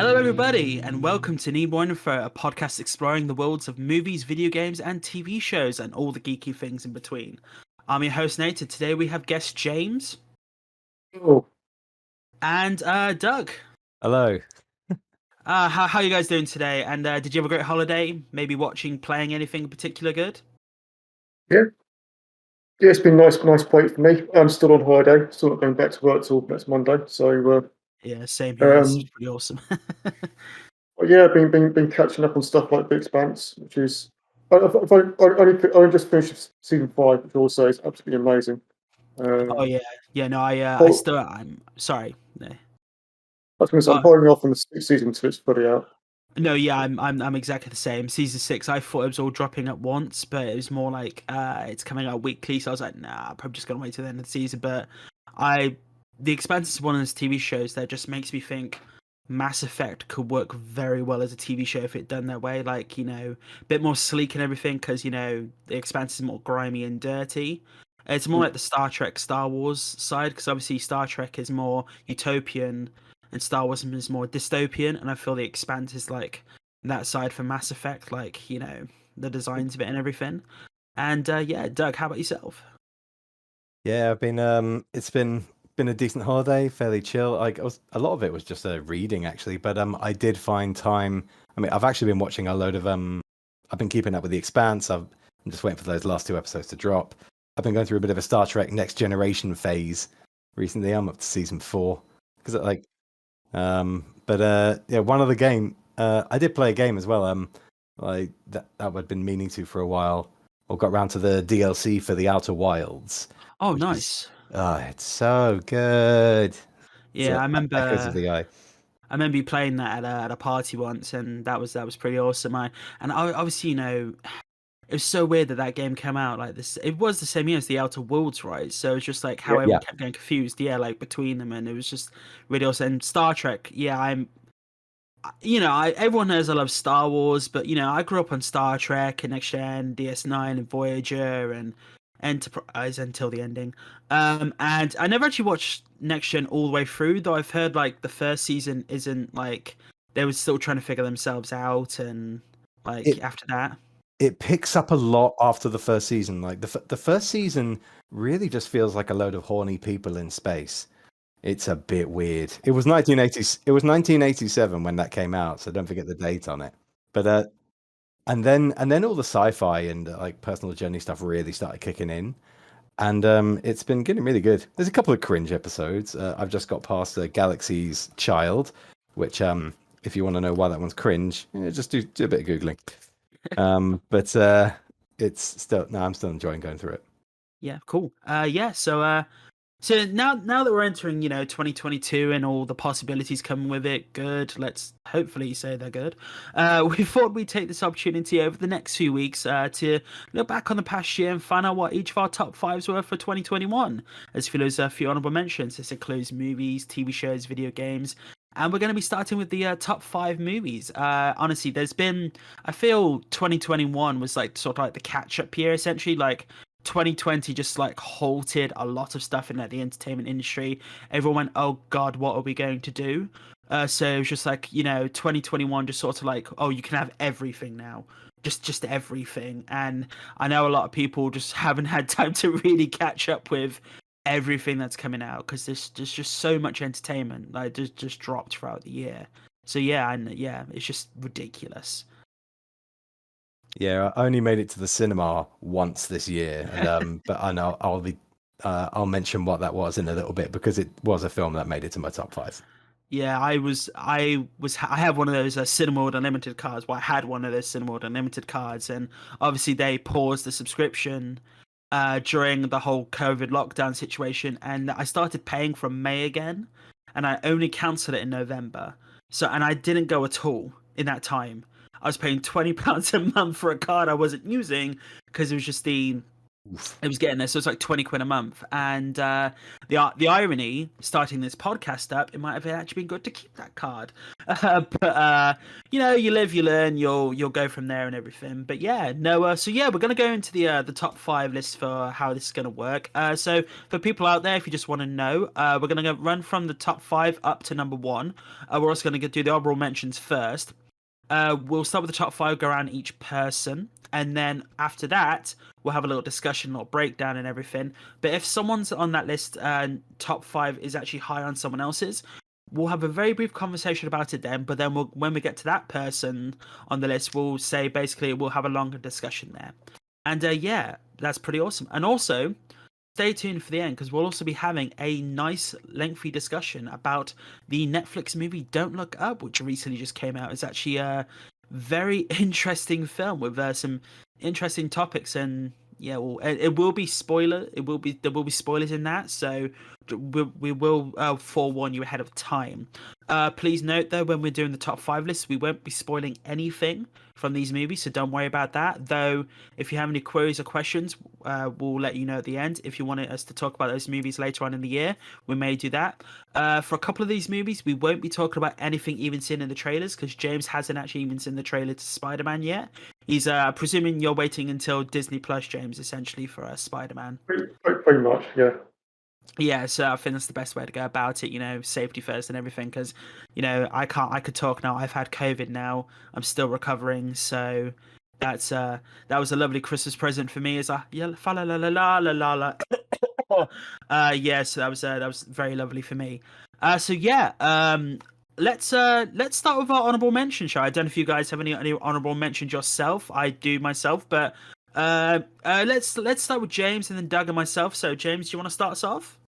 Hello, everybody, and welcome to Need More Info, a podcast exploring the worlds of movies, video games, and TV shows, and all the geeky things in between. I'm your host, Nate, and today we have guest James Oh, and Doug. Hello. How you guys doing today? And did you have a great holiday? Maybe watching, playing anything in particular good? yeah. Yeah, it's been nice break for me. I'm still on holiday, still not going back to work till next Monday. So, Yeah, same here. It's um, pretty awesome. but yeah, been catching up on stuff like The Expanse, which is I only just finished season 5, which also is absolutely amazing. Oh Um, yeah. No, oh, I'm sorry. No. I was going to say I'm Uh, holding off on the season 2. It's fully out. No, yeah, I'm exactly the same. Season 6, I thought it was all dropping at once, but it was more like it's coming out weekly. So I was like, nah, I'm probably just gonna wait till the end of the season. But The Expanse is one of those TV shows that just makes me think Mass Effect could work very well as a TV show if it done that way. Like, a bit more sleek and everything, because The Expanse is more grimy and dirty. It's more like the Star Trek, Star Wars side, because obviously Star Trek is more utopian and Star Wars is more dystopian, and I feel The Expanse is like that side for Mass Effect, like, the designs of it and everything. And yeah, Doug, how about yourself? Yeah, I've been it's been a decent holiday, fairly chill. A lot of it was just reading actually, but I did find time. I mean, I've actually been watching a load of I've been keeping up with The Expanse. I'm just waiting for those last 2 episodes to drop. I've been going through a bit of a Star Trek Next Generation phase recently. I'm up to season 4 because yeah, one other game. I did play a game as well. Like that I'd been meaning to for a while. Or got round to the DLC for the Outer Wilds. Oh, Which nice. it's so good. Yeah, I Echoes of remember. the Eye. I remember you playing that at a party once, and that was pretty awesome. Obviously, it was so weird that game came out like this. It was the same year as the Outer Worlds, right? So it's just like how Yeah. everyone Yeah, kept getting confused, yeah, like between them, and it was just really awesome. And Star Trek, yeah, everyone knows I love Star Wars, but I grew up on Star Trek and Next Gen, DS9, and Voyager, and Enterprise until the ending. And I never actually watched Next Gen all the way through, though I've heard like the first season isn't like they were still trying to figure themselves out, and like it after that. it picks up a lot after the first season. Like the first season really just feels like a load of horny people in space. It's a bit weird. It was 1980. It was 1987 when that came out, so don't forget the date on it. But and then all the sci-fi and like personal journey stuff really started kicking in, and it's been getting really good. There's a couple of cringe episodes. I've just got past Galaxy's Child, which if you want to know why that one's cringe, just do a bit of googling. But it's still no, I'm still enjoying going through it. Yeah, cool. Yeah, so now that we're entering, 2022 and all the possibilities coming with it, good. Let's hopefully say they're good. We thought we'd take this opportunity over the next few weeks to look back on the past year and find out what each of our top fives were for 2021. As for those a few honorable mentions, this includes movies, TV shows, video games. And we're going to be starting with the top 5 movies. Honestly, I feel 2021 was like sort of like the catch-up year, essentially. Like 2020 just like halted a lot of stuff in like the entertainment industry. Everyone went, "Oh God, what are we going to do?" So it was just like 2021 just sort of like, "Oh, you can have everything now, just everything." And I know a lot of people just haven't had time to really catch up with everything that's coming out because there's just so much entertainment like just dropped throughout the year. So yeah, it's just ridiculous. Yeah, I only made it to the cinema once this year, and but I know I'll mention what that was in a little bit because it was a film that made it to my top 5. Yeah, I have one of those Cinema World Unlimited cards. Well, I had one of those Cinema World Unlimited cards, and obviously they paused the subscription during the whole COVID lockdown situation, and I started paying from May again, and I only cancelled it in November. So, and I didn't go at all in that time. I was paying £20 a month for a card I wasn't using because it was just the Oof. It was getting there, so it's like 20 quid a month. And the irony, starting this podcast up, it might have actually been good to keep that card. But you know, you live, you learn. You'll go from there and everything. But yeah, no. So yeah, we're gonna go into the top 5 list for how this is gonna work. So for people out there, if you just want to know, we're gonna run from the top 5 up to number 1. We're also gonna do the honorable mentions first. We'll start with the top 5, go around each person, and then after that, we'll have a little discussion, a little breakdown, and everything. But if someone's on that list, top 5 is actually high on someone else's, we'll have a very brief conversation about it then. But then when we get to that person on the list, we'll say basically we'll have a longer discussion there. And yeah, that's pretty awesome. And also, stay tuned for the end because we'll also be having a nice lengthy discussion about the Netflix movie Don't Look Up, which recently just came out. It's actually a very interesting film with some interesting topics, and yeah, well, it will be spoiler. There will be spoilers in that, so we will forewarn you ahead of time. Please note though, when we're doing the top 5 lists, we won't be spoiling anything from these movies, so don't worry about that. Though, if you have any queries or questions, we'll let you know at the end. If you wanted us to talk about those movies later on in the year, we may do that. For a couple of these movies, we won't be talking about anything even seen in the trailers because James hasn't actually even seen the trailer to Spider-Man yet. He's presuming you're waiting until Disney Plus, James, essentially for Spider-Man. Pretty much, yeah. Yeah, so I think that's the best way to go about it. You know, safety first and everything, because you know I could talk now. I've had COVID now. I'm still recovering, so that was a lovely Christmas present for me. As a fa la la la la la la. Yeah, so that was very lovely for me. So yeah, let's start with our honorable mention show. I don't know if you guys have any honorable mentions yourself. I do myself, but let's start with James and then Doug and myself. So James, do you want to start us off?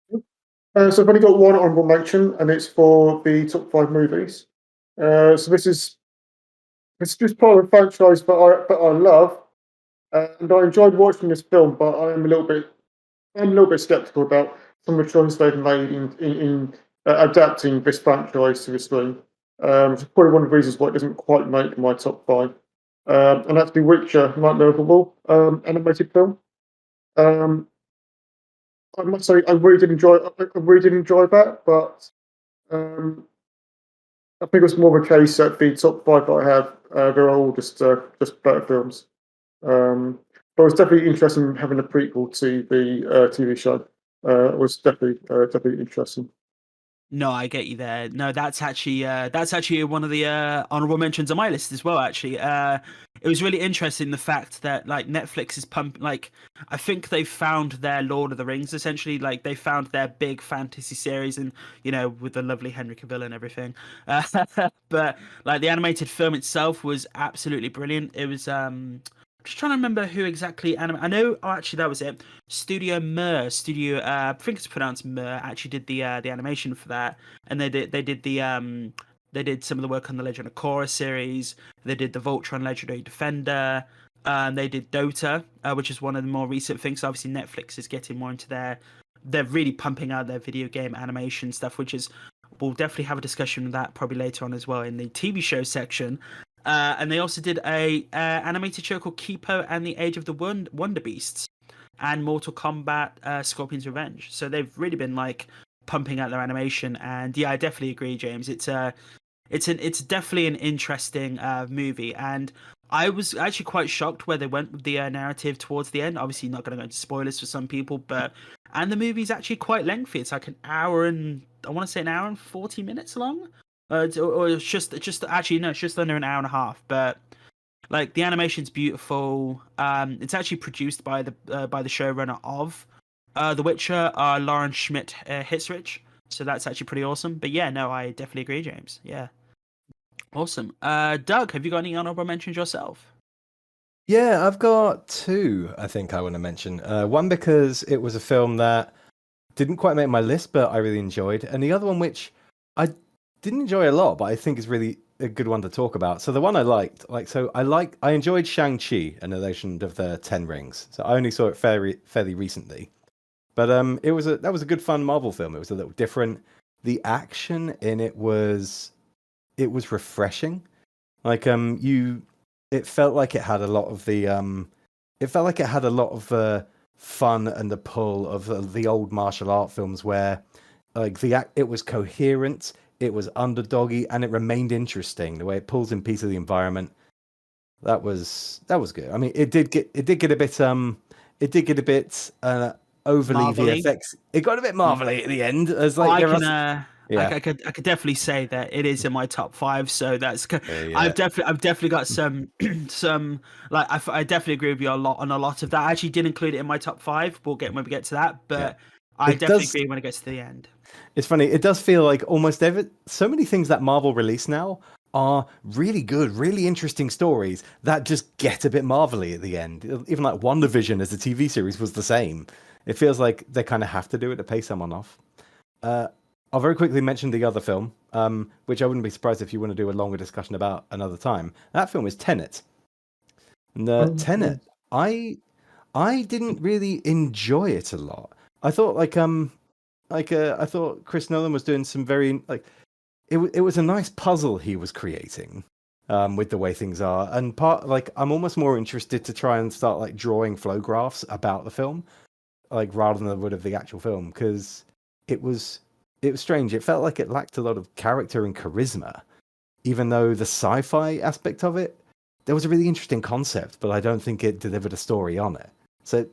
So I've only got one honorable mention, and it's for the top 5 movies. So this is just part of a franchise that I love, and I enjoyed watching this film, but I'm a little bit skeptical about some of the choices they've made in adapting this franchise to the screen. Which is probably one of the reasons why it doesn't quite make my top 5. And that's The Witcher: Nightmare of the Wolf animated film. I must say I really did enjoy that, but I think it was more of a case that the top 5 that I have, they're all just better films. But it was definitely interesting having a prequel to the TV show. It was definitely interesting. No, I get you there. No, that's actually one of the honorable mentions on my list as well. Actually, it was really interesting the fact that like Netflix is pumping. Like, I think they found their Lord of the Rings essentially. Like, they found their big fantasy series, and you know, with the lovely Henry Cavill and everything. But like the animated film itself was absolutely brilliant. It was just trying to remember who exactly I know. Oh, actually, that was it. Studio Mer, I think it's pronounced Mer. Actually, did the animation for that, and they did some of the work on the Legend of Korra series. They did the Voltron Legendary Defender. They did Dota, which is one of the more recent things. Obviously, Netflix is getting more into they're really pumping out their video game animation stuff, which is we'll definitely have a discussion of that probably later on as well in the TV show section. And they also did a animated show called Kipo and the Age of the Wonder Beasts, and Mortal Kombat: Scorpion's Revenge. So they've really been like pumping out their animation, and yeah, I definitely agree, James. It's definitely an interesting movie, and I was actually quite shocked where they went with the narrative towards the end. Obviously, not going to go into spoilers for some people, but the movie's actually quite lengthy. It's like I want to say an hour and 40 minutes long. Or it's just actually no, it's just under an hour and a half. But like the animation's beautiful. It's actually produced by the showrunner of The Witcher, Lauren Schmidt Hitzrich. So that's actually pretty awesome. But yeah, no, I definitely agree, James. Yeah, awesome. Doug, have you got any honorable mentions yourself? Yeah, I've got 2. I think I want to mention one because it was a film that didn't quite make my list, but I really enjoyed, and the other one which I didn't enjoy a lot, but I think is really a good one to talk about. So the one I liked, I enjoyed Shang-Chi and the Legend of the Ten Rings. So I only saw it fairly recently, but that was a good fun Marvel film. It was a little different. The action in it was refreshing. Like it felt like it had a lot of the fun and the pull of the old martial art films where like it was coherent, it was underdoggy, and it remained interesting. The way it pulls in piece of the environment, that was good. I mean, it did get a bit overly Marvel-y. VFX. It got a bit marvelly at the end. As I like can yeah. I could definitely say that it is in my top 5. So that's Yeah. I've definitely got some some like I definitely agree with you a lot on a lot of that. I actually did include it in my top 5. We'll get when we get to that, but I It definitely does. agree when it gets to the end. It's funny. It does feel like almost so many things that Marvel release now are really good, really interesting stories that just get a bit marvelly at the end. Even like WandaVision as a TV series was the same. It feels like they kind of have to do it to pay someone off. I'll very quickly mention the other film, which I wouldn't be surprised if you want to do a longer discussion about another time. That film is Tenet. And Tenet, I didn't really enjoy it a lot. I thought I thought Chris Nolan was doing some very it was a nice puzzle he was creating with the way things are, and I'm almost more interested to try and start like drawing flow graphs about the film, like rather than I would of the actual film, because it was strange. It felt like it lacked a lot of character and charisma, even though the sci-fi aspect of it, there was a really interesting concept, but I don't think it delivered a story on it. So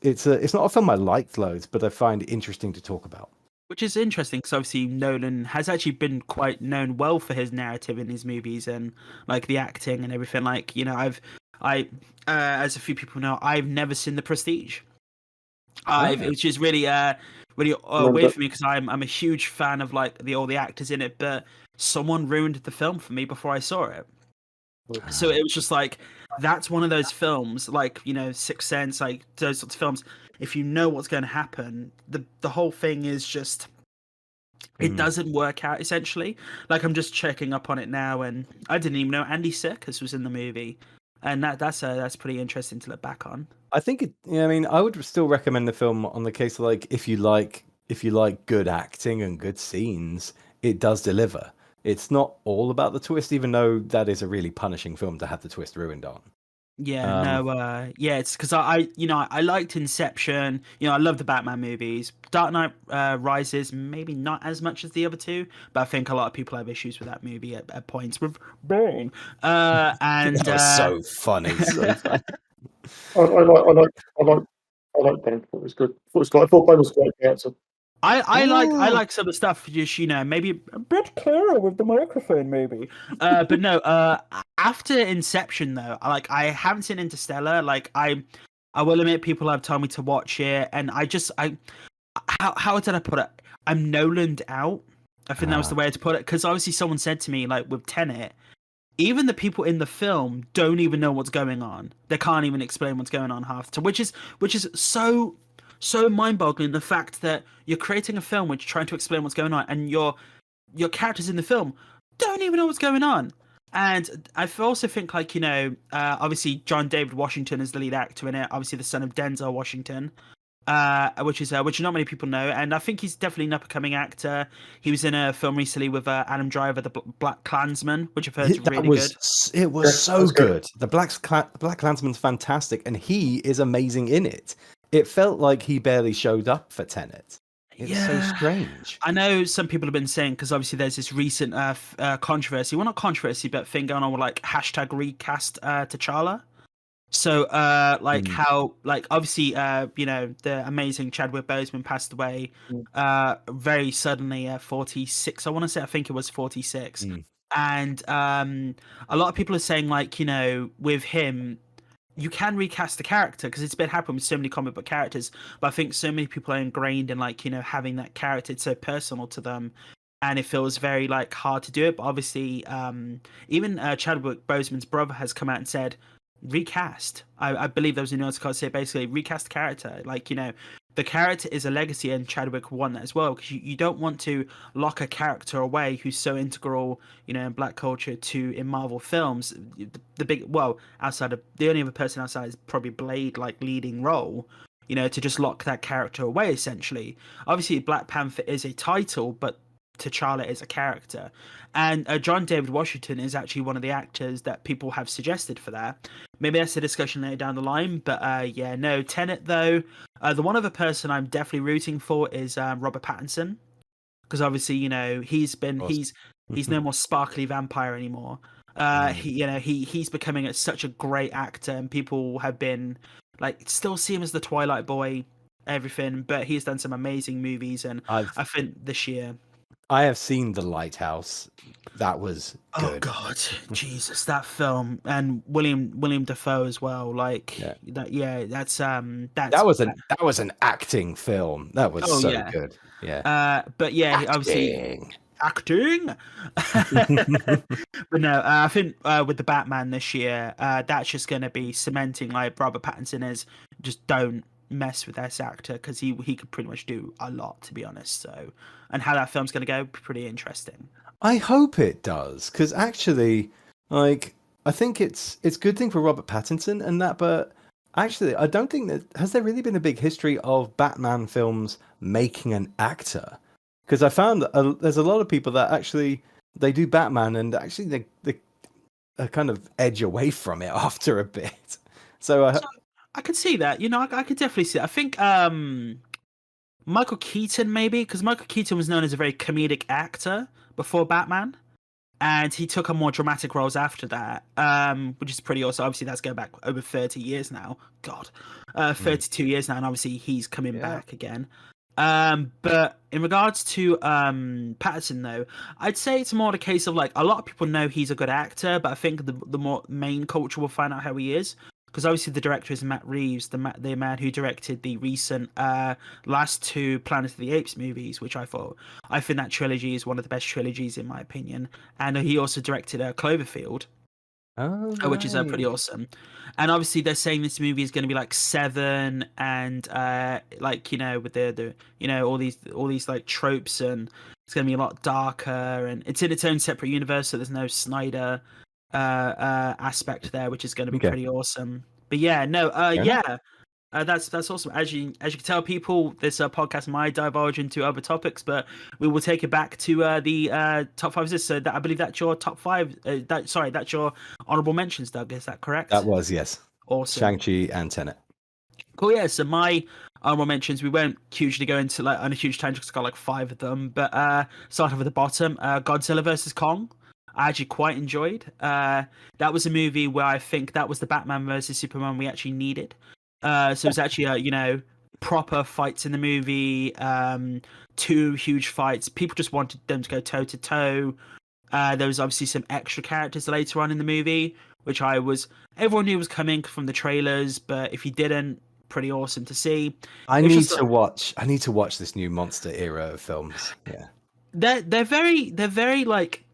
it's not a film I liked loads, but I find interesting to talk about. Which is interesting because obviously Nolan has actually been quite known well for his narrative in his movies and like the acting and everything. Like, you know, as a few people know, I've never seen The Prestige. Which is really weird for me because I'm a huge fan of like all the actors in it, but someone ruined the film for me before I saw it. So it was just like, that's one of those films, like, you know, Sixth Sense, like those sorts of films. If you know what's going to happen, the whole thing is just, it doesn't work out essentially. Like, I'm just checking up on it now, and I didn't even know Andy Serkis was in the movie, and that's pretty interesting to look back on. I think I mean, I would still recommend the film on the case of like if you like good acting and good scenes, it does deliver. It's not all about the twist, even though that is a really punishing film to have the twist ruined on. It's because I liked Inception. You know, I love the Batman movies. Dark Knight Rises, maybe not as much as the other two, but I think a lot of people have issues with that movie at points with Bane. And that was so funny. So funny. I like Ben. It was good. I thought Ben was a great character. I like some of the stuff, just, you know, maybe a bit clearer with the microphone, maybe. But no, after Inception though, I haven't seen Interstellar. Like, I will admit, people have told me to watch it, and how did I put it? I'm Nolaned out. I think that was the way to put it, because obviously someone said to me, like with Tenet, even the people in the film don't even know what's going on. They can't even explain what's going on half the time, which is so mind-boggling, the fact that you're creating a film which is trying to explain what's going on, and your characters in the film don't even know what's going on. And I also think, like, you know, obviously John David Washington is the lead actor in it, obviously the son of Denzel Washington, which not many people know, and I think he's definitely an up-and-coming actor. He was in a film recently with Adam Driver, The Black Klansman, which I've heard is really good. It was so good. The Black Klansman's fantastic, and he is amazing in it. It felt like he barely showed up for Tenet. It's so strange. I know some people have been saying, because obviously there's this recent controversy, well, not controversy, but thing going on with like hashtag recast T'Challa. So how, like, obviously you know, the amazing Chadwick Boseman passed away very suddenly, 46, I want to say. I think it was 46. And a lot of people are saying, like, you know, with him, you can recast the character, because it's been happening with so many comic book characters, but I think so many people are ingrained in, like, you know, having that character. It's so personal to them, and it feels very, like, hard to do it. But obviously even Chadwick Boseman's brother has come out and said recast. I believe there was an article say basically recast the character. Like, you know, the character is a legacy, and Chadwick won that as well, because you don't want to lock a character away who's so integral, you know, in Black culture in Marvel films. Outside of the only other person outside is probably Blade, like, leading role, you know, to just lock that character away essentially. Obviously Black Panther is a title, but T'Challa is a character. And John David Washington is actually one of the actors that people have suggested for that. Maybe that's a discussion later down the line. But yeah, no, Tenet though. The one other person I'm definitely rooting for is Robert Pattinson, because obviously he's no more sparkly vampire anymore. He's becoming such a great actor, and people have been like still see him as the Twilight boy, everything. But he's done some amazing movies, and I think this year. I have seen The Lighthouse. That was good. Oh God, Jesus, that film, and William Dafoe as well. Like that's that was an acting film. That was good. Yeah. But yeah, obviously acting. But no, I think with the Batman this year, that's just going to be cementing like Robert Pattinson is. Just don't mess with this actor, because he could pretty much do a lot, to be honest. So, and how that film's going to go, pretty interesting. I hope it does, because actually, like, I think it's a good thing for Robert Pattinson and that, but actually, I don't think that has there really been a big history of Batman films making an actor, because I found that there's a lot of people that actually they do Batman and actually they kind of edge away from it after a bit. So I could see that. I could definitely see it. I think Michael Keaton, maybe, because Michael Keaton was known as a very comedic actor before Batman, and he took on more dramatic roles after that, which is pretty awesome. Obviously, that's going back over 30 years now. God, 32 years now, and obviously he's coming back again. But in regards to Pattinson, though, I'd say it's more the case of like a lot of people know he's a good actor, but I think the more main culture will find out how he is. Because obviously the director is Matt Reeves, the man who directed the recent last two Planet of the Apes movies, which I think that trilogy is one of the best trilogies in my opinion. And he also directed Cloverfield, which is pretty awesome. And obviously they're saying this movie is going to be like Seven, and with the all these like tropes, and it's going to be a lot darker, and it's in its own separate universe, so there's no Snyder aspect there, which is going to be pretty awesome. But yeah, no, that's awesome. As you can tell, people, this podcast might divulge into other topics, but we will take it back to the top five. So I believe that's your top five. That's your honorable mentions, Doug. Is that correct? That was, yes. Awesome. Shang-Chi and Tenet. Cool. Yeah. So my honorable mentions, we won't hugely go into like on a huge tangent because I've got like five of them, but start off at the bottom. Godzilla versus Kong. I actually quite enjoyed. That was a movie where I think that was the Batman versus Superman we actually needed. So it was actually proper fights in the movie. Two huge fights. People just wanted them to go toe to toe. There was obviously some extra characters later on in the movie, which everyone knew was coming from the trailers, but if you didn't, pretty awesome to see. I need to watch this new monster era of films. Yeah. They're very like.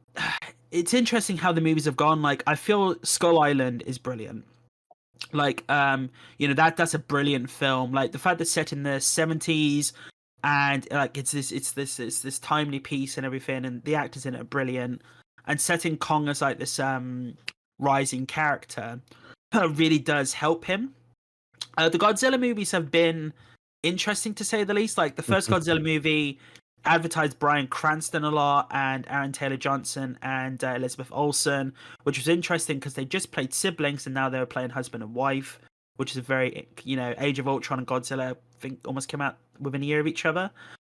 It's interesting how the movies have gone. Like, I feel Skull Island is brilliant. Like, that's a brilliant film. Like the fact that it's set in the 70s, and like it's this timely piece and everything, and the actors in it are brilliant. And setting Kong as like this rising character really does help him. The Godzilla movies have been interesting to say the least. Like the first Godzilla movie advertised Bryan Cranston a lot, and Aaron Taylor-Johnson and Elizabeth Olsen, which was interesting because they just played siblings and now they were playing husband and wife, which is a very Age of Ultron and Godzilla I think almost came out within a year of each other.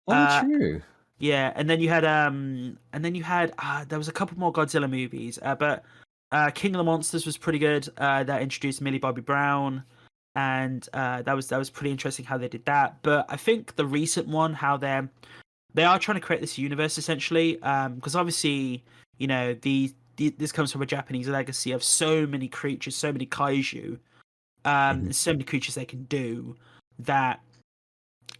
True. Yeah, and then you had there was a couple more Godzilla movies, but King of the Monsters was pretty good. That introduced Millie Bobby Brown, and that was pretty interesting how they did that. But I think the recent one, how they are trying to create this universe essentially, because obviously, this comes from a Japanese legacy of so many creatures, so many kaiju, so many creatures they can do, that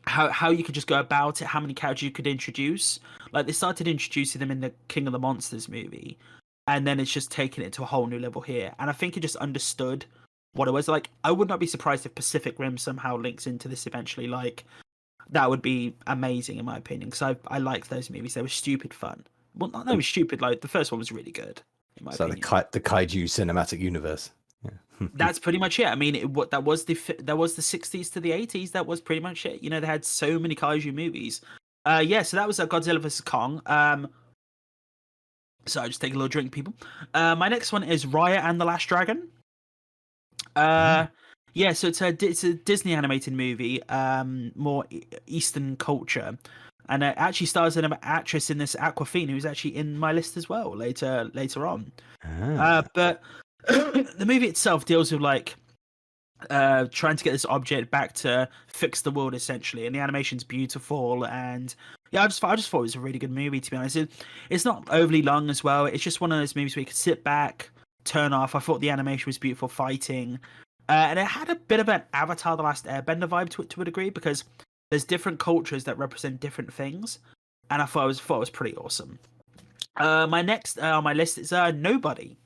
how you could just go about it, how many characters you could introduce. Like they started introducing them in the King of the Monsters movie, and then it's just taking it to a whole new level here. And I think it just understood what it was. Like, I would not be surprised if Pacific Rim somehow links into this eventually. Like, that would be amazing in my opinion, because I liked those movies. They were stupid fun. Well, not they were stupid. Like the first one was really good in my opinion. The kaiju cinematic universe. Yeah. That's pretty much it. I mean, that was the 60s to the 80s. That was pretty much it. They had so many kaiju movies, Yeah, so that was Godzilla vs Kong. So I just take a little drink, people. My next one is Raya and the Last Dragon. Yeah, so it's a Disney animated movie, more Eastern culture, and it actually stars an actress in this, Aquafina, who's actually in my list as well later on. But the movie itself deals with like trying to get this object back to fix the world essentially, and the animation's beautiful, and yeah, I just thought it was a really good movie, to be honest. It's not overly long as well. It's just one of those movies where you could sit back, turn off. I thought the animation was beautiful, fighting, and it had a bit of an Avatar: The Last Airbender vibe to it to a degree, because there's different cultures that represent different things, and I thought it was pretty awesome. My next on my list is Nobody.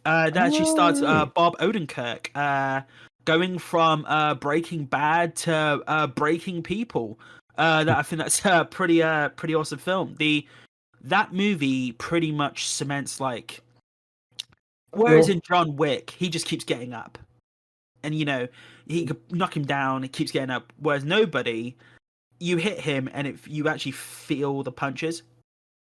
That actually starts Bob Odenkirk going from Breaking Bad to Breaking People. I think that's a pretty awesome film. That movie pretty much cements like, whereas in John Wick he just keeps getting up, and he could knock him down, he keeps getting up. Whereas Nobody, you hit him and you actually feel the punches.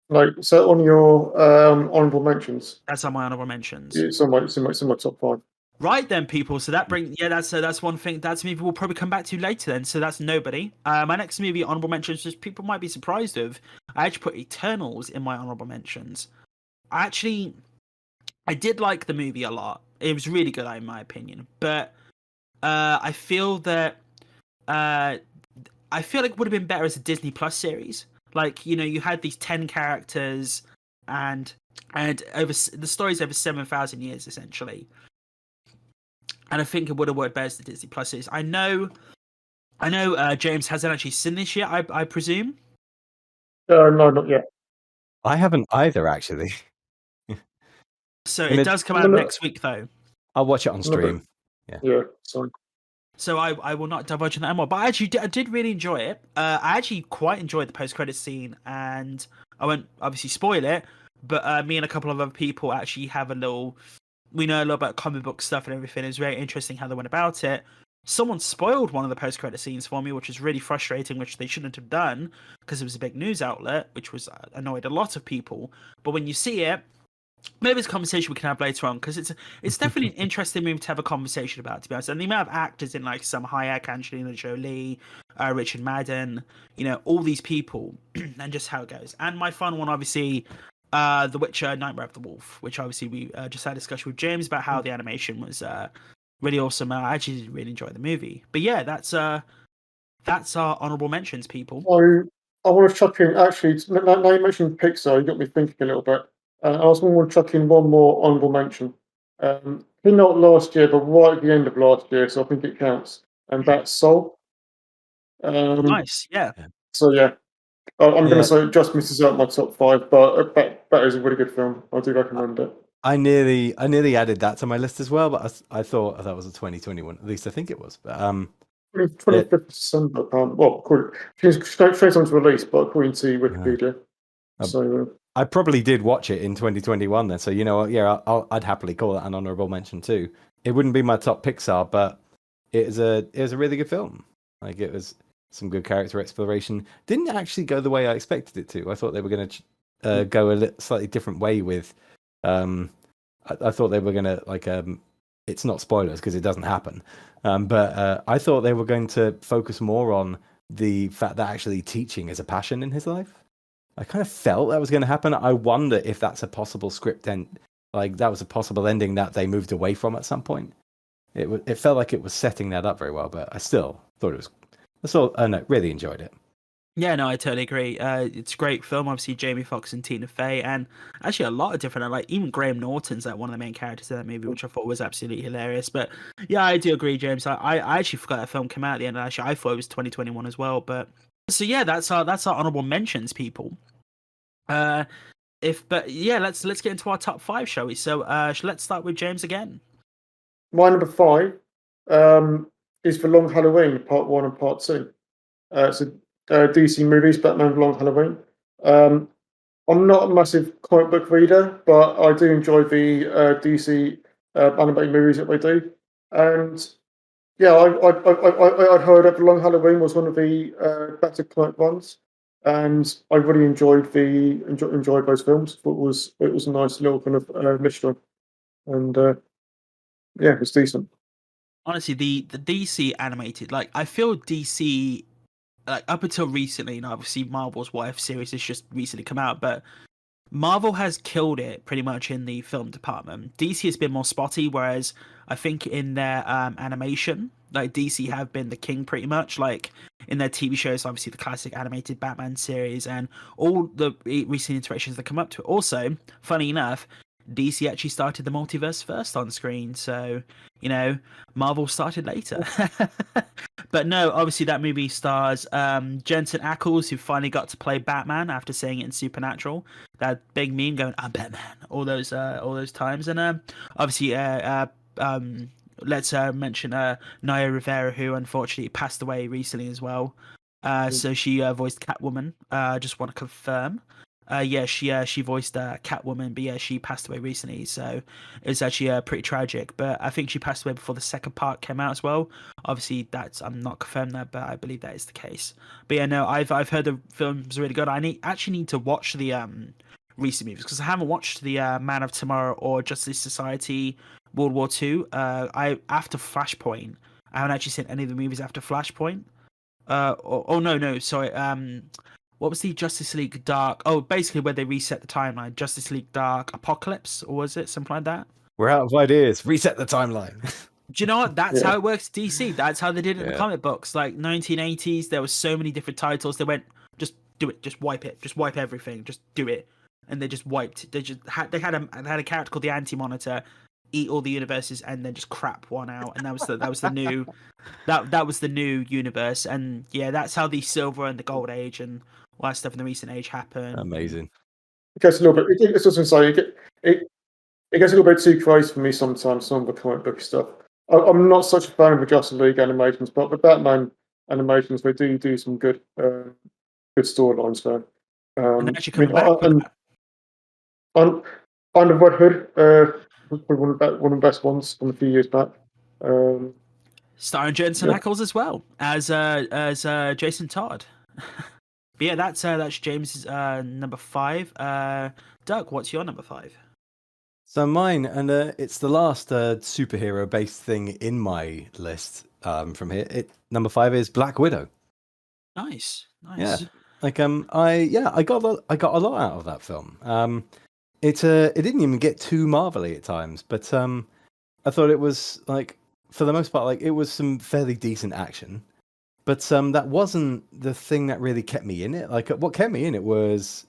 Like, so on your honorable mentions. That's on my honorable mentions. It's in my top 5. Right then, people. So that's one thing. That's a movie we'll probably come back to later. Then, so that's Nobody. My next movie honorable mentions, just people might be surprised of. I actually put Eternals in my honorable mentions. I did like the movie a lot. It was really good, in my opinion. But I feel that it would have been better as a Disney Plus series. Like, you had these 10 characters, and over the story's over 7,000 years essentially. And I think it would have worked better as the Disney Plus series. I know. James hasn't actually seen this yet, I presume. No, not yet. I haven't either, actually. So it does come out next week, though. I'll watch it on stream. Yeah, sorry. So I will not divulge on that anymore. But I did really enjoy it. I actually quite enjoyed the post-credit scene, and I won't obviously spoil it. But me and a couple of other people actually we know a lot about comic book stuff and everything. It was very interesting how they went about it. Someone spoiled one of the post-credit scenes for me, which is really frustrating, which they shouldn't have done, because it was a big news outlet, which was annoyed a lot of people. But when you see it, maybe it's a conversation we can have later on, because it's definitely an interesting movie to have a conversation about, to be honest. And the amount of actors in, like Sam Hayek, Angelina Jolie, Richard Madden, all these people, and just how it goes. And my final one, obviously, The Witcher: Nightmare of the Wolf, which obviously we just had a discussion with James about how the animation was really awesome. I actually really enjoyed the movie. But yeah, that's our honorable mentions, people. So I want to chuck in, actually, now you mentioned Pixar, you got me thinking a little bit. I also want to chuck in one more honorable mention. Not last year, but right at the end of last year, so I think it counts. And that's Soul. Nice, yeah. So yeah, I'm going to say it just misses out my top 5, but that is a really good film. I do recommend it. I nearly added that to my list as well, but I thought that was a 2021. At least I think it was. But 25th December. Well, straight on to release, but according to Wikipedia. So I probably did watch it in 2021 then. So I'd happily call that an honorable mention too. It wouldn't be my top Pixar, but it was a really good film. Like, it was some good character exploration. Didn't actually go the way I expected it to. I thought they were going to go a slightly different way with. I thought they were going to it's not spoilers because it doesn't happen. But I thought they were going to focus more on the fact that actually teaching is a passion in his life. I kind of felt that was going to happen. I wonder if that's a possible script that was a possible ending that they moved away from at some point. It felt like it was setting that up very well, but I still thought it was. Really enjoyed it. Yeah, no, I totally agree. It's a great film. Obviously, Jamie Foxx and Tina Fey, and actually a lot of different, like even Graham Norton's like one of the main characters in that movie, which I thought was absolutely hilarious. But yeah, I do agree, James. I actually forgot that film came out at the end. Actually, I thought it was 2021 as well. But so yeah, that's our honorable mentions, people. Let's get into our top 5, shall we? So let's start with James again. My number 5 is for Long Halloween, Part 1 and Part 2. So DC movies, Batman for Long Halloween. I'm not a massive comic book reader, but I do enjoy the DC animated movies that they do. And yeah, I'd heard that Long Halloween was one of the better comic ones. and I really enjoyed those films. It was a nice little kind of mystery, and yeah, it was decent. Honestly, the DC animated, like I feel DC, like up until recently, and obviously Marvel's What If series has just recently come out, but Marvel has killed it pretty much in the film department. DC has been more spotty, whereas I think in their animation, like DC have been the king pretty much. Like in their TV shows, obviously the classic animated Batman series and all the recent iterations that come up to it. Also, funny enough, DC actually started the multiverse first on screen, so Marvel started later. But no, obviously that movie stars Jensen Ackles, who finally got to play Batman after saying it in Supernatural. That big meme going, "I'm Batman," all those times, and obviously let's mention Naya Rivera, who unfortunately passed away recently as well. So she voiced Catwoman. Just want to confirm. Yeah, she voiced Catwoman, but yeah, she passed away recently, so it's actually pretty tragic. But I think she passed away before the second part came out as well. Obviously, I'm not confirmed that, but I believe that is the case. But yeah, no, I've heard the film's really good. Actually need to watch the recent movies because I haven't watched the Man of Tomorrow or Justice Society World War Two. I after Flashpoint, I haven't actually seen any of the movies after Flashpoint. No, sorry. What was the Justice League Dark? Oh, basically where they reset the timeline. Justice League Dark Apocalypse, or was it something like that? We're out of ideas. Reset the timeline. Do you know what? That's Yeah. how it works. DC. That's how they did it in the Yeah. comic books. Like 1980s, there were so many different titles. They went, just do it, just wipe it, just wipe everything, just do it, and they just wiped. They had a character called the Anti-Monitor, eat all the universes, and then just crap one out, and that was the new that was the new universe. And yeah, that's how the Silver and the Gold Age and all that stuff in the recent age happened. Amazing. It gets a little bit. It gets a little bit too crazy for me sometimes. Some of the comic book stuff. I'm not such a fan of the Justice League animations, but the Batman animations, they do some good storylines there. And they're actually coming back with that. Under Red Hood, one of the best ones from a few years back. Starring Jensen Ackles as well as Jason Todd. But yeah, that's James's number 5. Doug, what's your number 5? So mine, and it's the last superhero-based thing in my list from here. Number 5 is Black Widow. Nice. Yeah, like I got a lot out of that film. It didn't even get too marvelly at times, but I thought it was, like, for the most part, like, it was some fairly decent action. But that wasn't the thing that really kept me in it. Like, what kept me in it was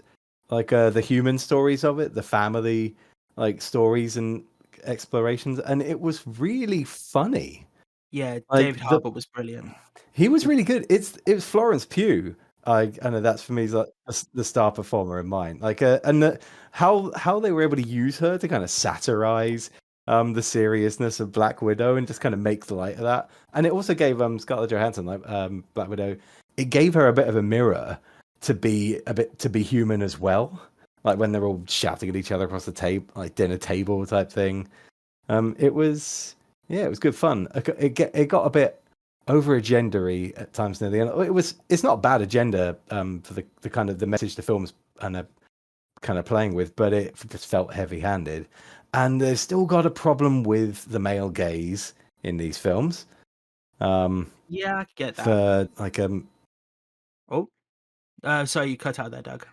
like the human stories of it, the family like stories and explorations, and it was really funny. Yeah, Like, David Harbour was brilliant. He was really good. It was Florence Pugh. I know that's for me like the star performer in mine. Like, how they were able to use her to kind of satirize the seriousness of Black Widow and just kind of make light of that. And it also gave Scarlett Johansson, like Black Widow, it gave her a bit of a mirror to be human as well. Like when they're all shouting at each other across the table, like dinner table type thing. It was good fun. It got a bit over agenda-y at times near the end. It's not a bad agenda for the kind of the message the film's kind of playing with, but it just felt heavy-handed. And they've still got a problem with the male gaze in these films. Yeah, I get that. For like sorry, you cut out there, Doug.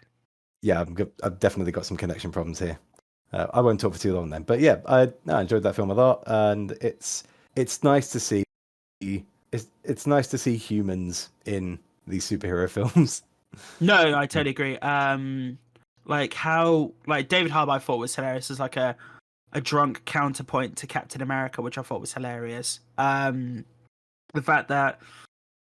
Yeah, I've definitely got some connection problems here. I won't talk for too long then. But yeah, I enjoyed that film a lot, and it's nice to see. It's nice to see humans in these superhero films. No, I totally agree. Like how David Harbour I thought was hilarious as like a drunk counterpoint to Captain America, which I thought was hilarious. The fact that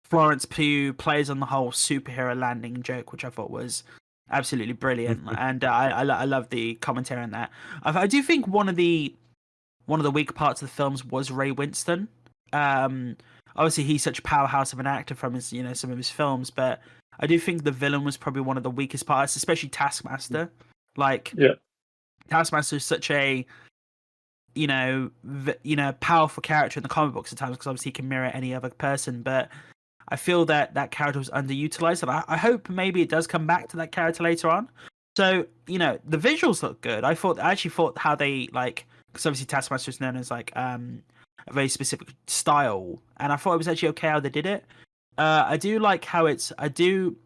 Florence Pugh plays on the whole superhero landing joke, which I thought was absolutely brilliant, and I love the commentary on that. I do think one of the weak parts of the films was Ray Winston. Obviously he's such a powerhouse of an actor from his some of his films, but I do think the villain was probably one of the weakest parts, especially Taskmaster. Like, Taskmaster is such a powerful character in the comic books at times because obviously he can mirror any other person, but I feel that that character was underutilized, and I hope maybe it does come back to that character later on. So the visuals look good. I actually thought how they because obviously Taskmaster is known as a very specific style, and I thought it was actually okay how they did it. I do like how I do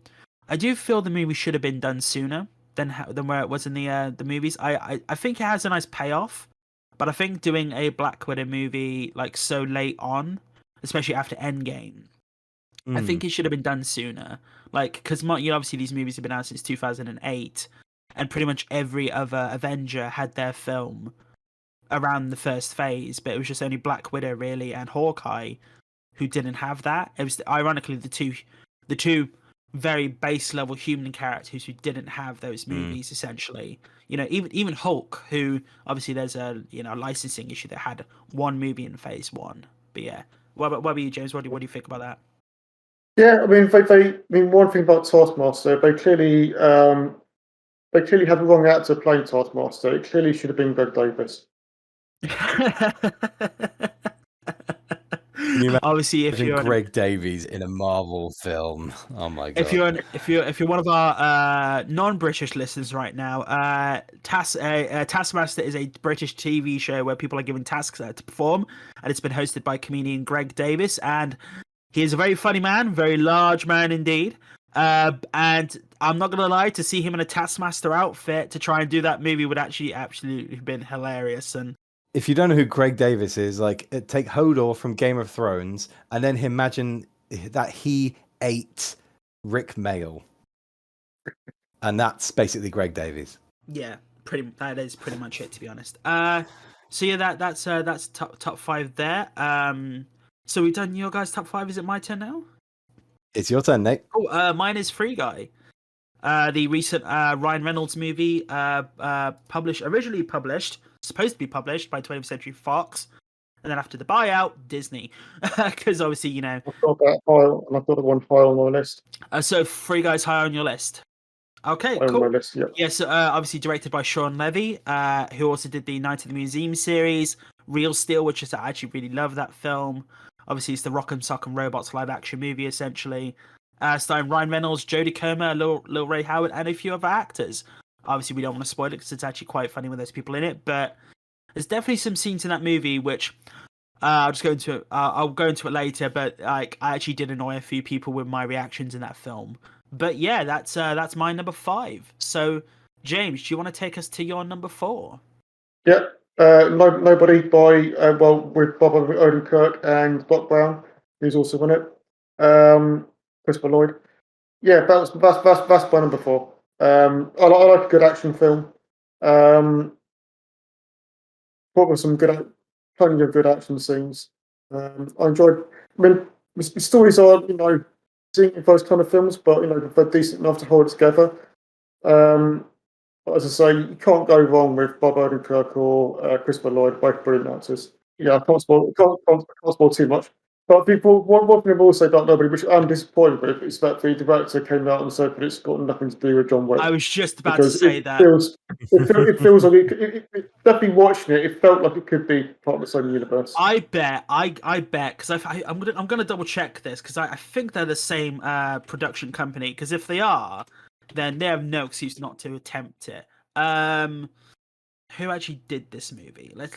feel the movie should have been done sooner than where it was in the movies. I think it has a nice payoff, but I think doing a Black Widow movie so late on, especially after Endgame, I think it should have been done sooner. Because obviously these movies have been out since 2008, and pretty much every other Avenger had their film around the first phase, but it was just only Black Widow really and Hawkeye who didn't have that. It was ironically the two very base level human characters who didn't have those movies essentially. Even Hulk, who obviously there's a licensing issue that had one movie in phase one. But yeah, what about you, James? What do you think about that? Yeah, I mean, one thing about Taskmaster, they clearly had the wrong actor playing Taskmaster. It clearly should have been Greg Davis. Obviously, if you're Greg Davies in a Marvel film, oh my god! If you're one of our non-British listeners right now, Taskmaster is a British TV show where people are given tasks to perform, and it's been hosted by comedian Greg Davis, and he is a very funny man, very large man indeed. And I'm not gonna lie, to see him in a Taskmaster outfit to try and do that movie would actually absolutely have been hilarious. And if you don't know who Greg Davis is, take Hodor from Game of Thrones, and then imagine that he ate Rick Mayall, and that's basically Greg Davies. Yeah, that is pretty much it, to be honest. So yeah, that's top five there. So we've done your guys' top five. Is it my turn now? It's your turn, Nate. Oh, mine is Free Guy. The recent Ryan Reynolds movie, originally published, supposed to be published by 20th Century Fox, and then after the buyout, Disney, because obviously I've got that file, and I've got the one file on my list. So Free Guy's high on your list. Okay, cool. On my list, yeah. Yes, obviously directed by Sean Levy, who also did the Night of the Museum series, Real Steel, which is I actually really love that film. Obviously, it's the Rock'em Sock'em Robots live action movie essentially. Starring Ryan Reynolds, Jodie Comer, Lil Ray Howard, and a few other actors. Obviously, we don't want to spoil it because it's actually quite funny when there's people in it. But there's definitely some scenes in that movie which I'll just go into it. I'll go into it later. But I actually did annoy a few people with my reactions in that film. But yeah, that's my number 5. So James, do you want to take us to your number 4? Yeah, Nobody by with Bob Odenkirk and Doc Brown, who's also in it. Christopher Lloyd. Yeah, that's my number 4. I like a good action film. What were some plenty of good action scenes. I enjoyed. I mean, the stories are seeing those kind of films, but they're decent enough to hold it together. But as I say, you can't go wrong with Bob Odenkirk or Christopher Lloyd, both brilliant actors. Yeah, I can't spoil too much. But one thing I've also got Nobody, which I'm disappointed with, is that the director came out and said that it's got nothing to do with John Wick. I was just about to say that. It feels like it definitely watching it. It felt like it could be part of the same universe. I bet, because I'm gonna double check this because I think they're the same production company. Because if they are, then they have no excuse not to attempt it. Who actually did this movie? Let's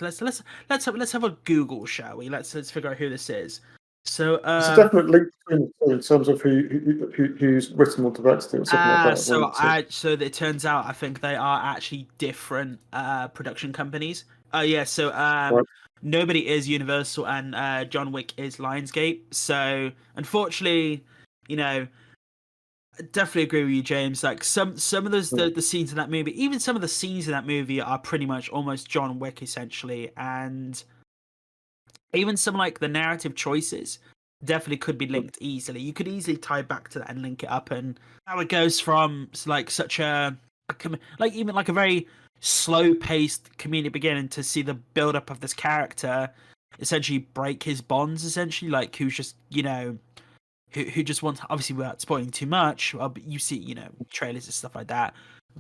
have a Google, shall we? Let's figure out who this is. So it's a definite link between the two in terms of who's written or directed it. So it turns out I think they are actually different production companies. Right. Nobody is Universal and John Wick is Lionsgate. So unfortunately, I definitely agree with you, James. Like some of those the scenes in that movie, even some of the scenes in that movie are pretty much almost John Wick essentially, and even some the narrative choices definitely could be linked easily. You could easily tie back to that and link it up, and how it goes from such a very slow-paced comedic beginning to see the build-up of this character essentially break his bonds, essentially who's just who just wants, obviously without spoiling too much, but you see trailers and stuff like that.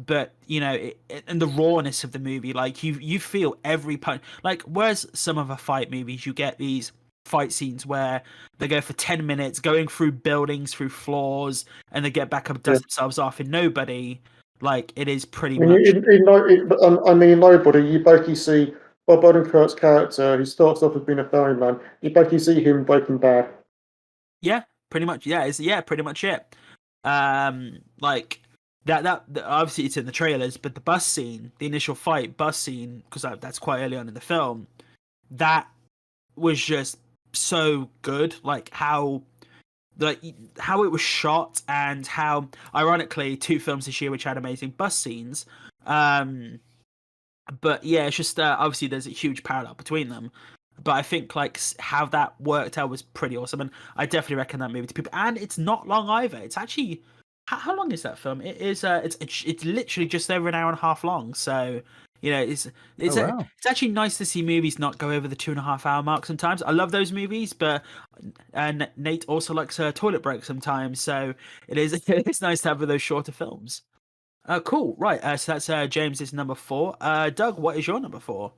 But and the rawness of the movie, you feel every punch. Whereas some of the fight movies, you get these fight scenes where they go for 10 minutes going through buildings, through floors, and they get back up, dust themselves off, and nobody. Like, it is pretty much. I mean, Nobody, you basically see Bob Odenkirk's character, who starts off as being a ferryman. You basically see him Breaking Bad. Yeah, pretty much. Yeah, pretty much it. Like that obviously it's in the trailers, but the bus scene, the initial fight bus scene, because that's quite early on in the film, that was just so good. Like how it was shot, and how, ironically, 2 films this year which had amazing bus scenes. But yeah, it's just obviously there's a huge parallel between them. But I think like how that worked out was pretty awesome, and I definitely recommend that movie to people. And it's not long either. It's actually, how long is that film? It is it's literally just over an hour and a half long. So it's it's actually nice to see movies not go over the 2.5 hour mark sometimes. I love those movies, but Nate also likes a toilet break sometimes. So it's nice to have those shorter films. Cool. Right. So that's James's number 4. Doug, what is your number 4?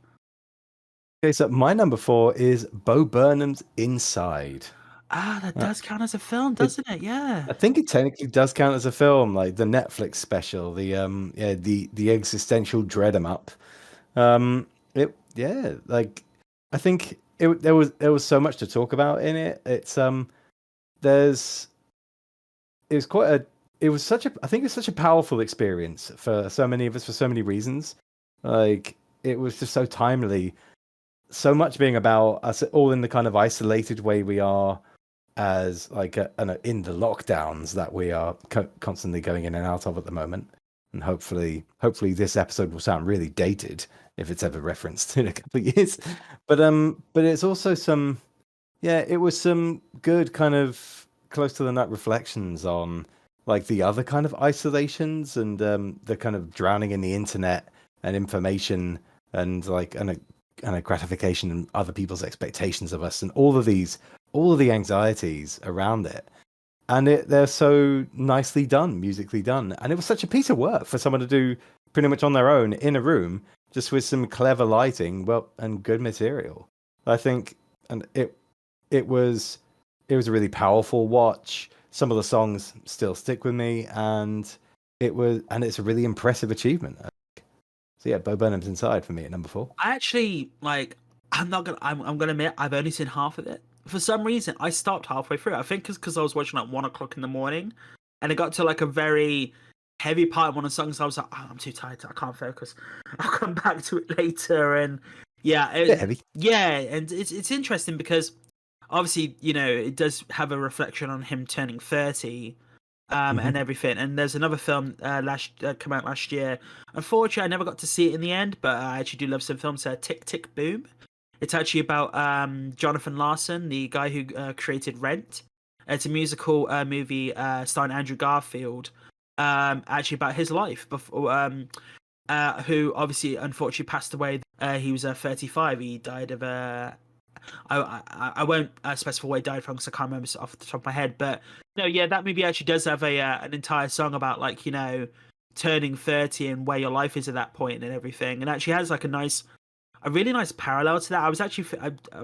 Okay, so my number 4 is Bo Burnham's Inside. That does count as a film, doesn't it? Yeah. I think it technically does count as a film, like the Netflix special, the existential dread 'em up. Like I think there was so much to talk about in it. It was such a powerful experience for so many of us for so many reasons. Like, it was just so timely, so much being about us all in the kind of isolated way we are, as like in the lockdowns that we are constantly going in and out of at the moment. And hopefully this episode will sound really dated if it's ever referenced in a couple of years. But it's also it was some good kind of close to the nut reflections on like the other kind of isolations, and the kind of drowning in the internet and information, and like and a gratification in other people's expectations of us, and all of the anxieties around it. And they're so nicely done, musically done. And it was such a piece of work for someone to do pretty much on their own in a room, just with some clever lighting, and good material. I think, and it was a really powerful watch. Some of the songs still stick with me, and it's a really impressive achievement. So yeah, Bo Burnham's Inside for me at number 4. I actually I'm gonna admit I've only seen half of it. For some reason, I stopped halfway through. I think it's because I was watching at 1 o'clock in the morning, and it got to like a very heavy part of one of the songs. I was like, I'm too tired. I can't focus. I'll come back to it later. And yeah, heavy. Yeah, and it's interesting because obviously, it does have a reflection on him turning 30, and everything. And there's another film come out last year. Unfortunately, I never got to see it in the end, but I actually do love some films. Tick Tick Boom. It's actually about Jonathan Larson, the guy who created Rent. It's a musical movie starring Andrew Garfield, actually about his life before, who obviously unfortunately passed away. He was 35. He died of I won't specify what he died from because I can't remember off the top of my head. But that movie actually does have an entire song about like turning 30 and where your life is at that point and everything, and actually has like a really nice parallel to that. I'm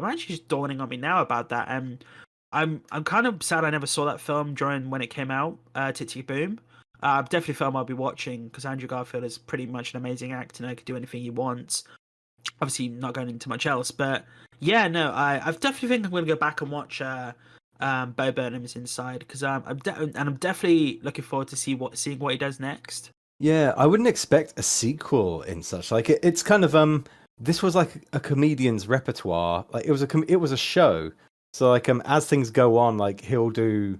actually just dawning on me now about that, and I'm kind of sad I never saw that film when it came out. Tick Tick Boom. Definitely a film I'll be watching because Andrew Garfield is pretty much an amazing actor and he can do anything he wants. Obviously, not going into much else, but yeah, no, I definitely think I'm going to go back and watch Bo Burnham's Inside because I'm definitely looking forward to seeing what he does next. Yeah, I wouldn't expect a sequel in such like it's kind of this was like a comedian's repertoire. Like it was a show. So like as things go on, like he'll do.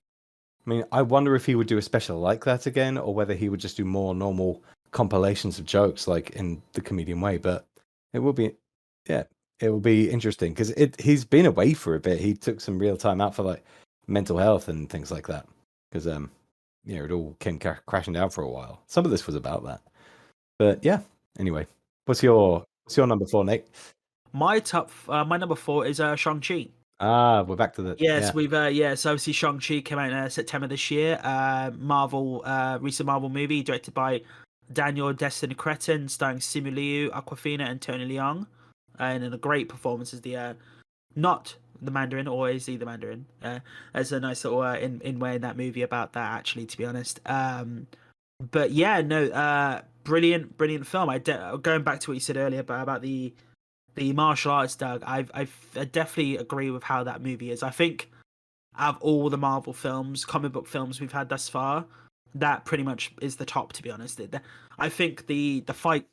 I mean, I wonder if he would do a special like that again, or whether he would just do more normal compilations of jokes, like in the comedian way. But it will be interesting because he's been away for a bit. He took some real time out for like mental health and things like that because it all came crashing down for a while. Some of this was about that, but yeah. Anyway, what's your number 4, Nate? My number 4 is Shang-Chi. We're back to the So obviously Shang-Chi came out in September this year. Recent Marvel movie directed by Daniel Destiny Cretton, starring Simu Liu, Awkwafina, and Tony Leung, and in a great performance as the not the Mandarin, or is he the Mandarin? There's a nice little in way in that movie about that, actually, to be honest. But yeah, no, brilliant film. Going back to what you said earlier about the martial arts, Doug. I definitely agree with how that movie is. I think out of all the Marvel films, comic book films we've had thus far, that pretty much is the top. To be honest, I think the fight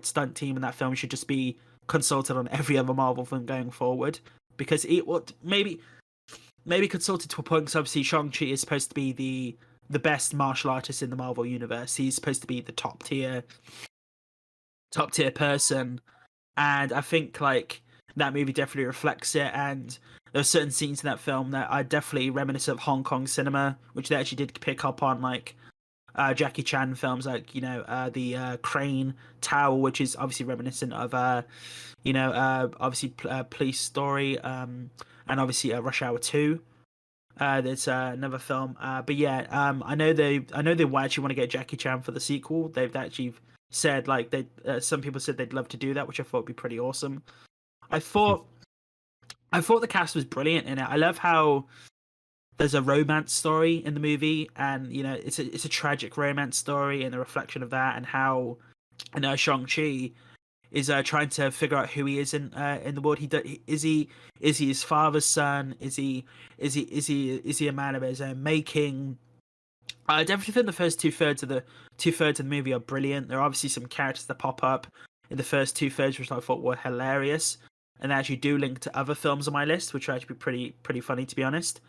stunt team in that film should just be consulted on every other Marvel film going forward, because it would maybe consulted to a point, because obviously Shang-Chi is supposed to be the best martial artist in the Marvel universe. He's supposed to be the top tier person, and I think like that movie definitely reflects it. And there are certain scenes in that film that are definitely reminiscent of Hong Kong cinema, which they actually did pick up on, like Jackie Chan films, like the Crane Tower, which is obviously reminiscent of obviously Police Story, and obviously Rush Hour 2. There's another film, but yeah, I know they actually want to get Jackie Chan for the sequel. They've actually said like some people said they'd love to do that, which I thought would be pretty awesome. I thought the cast was brilliant in it. I love how there's a romance story in the movie, and it's a tragic romance story, and the reflection of that, and how Shang-Chi is trying to figure out who he is in the world. Is he his father's son? Is he a man of his own making? I definitely think the first two-thirds of the movie are brilliant. There are obviously some characters that pop up in the first two-thirds which I thought were hilarious, and they actually do link to other films on my list, which are actually pretty funny, to be honest.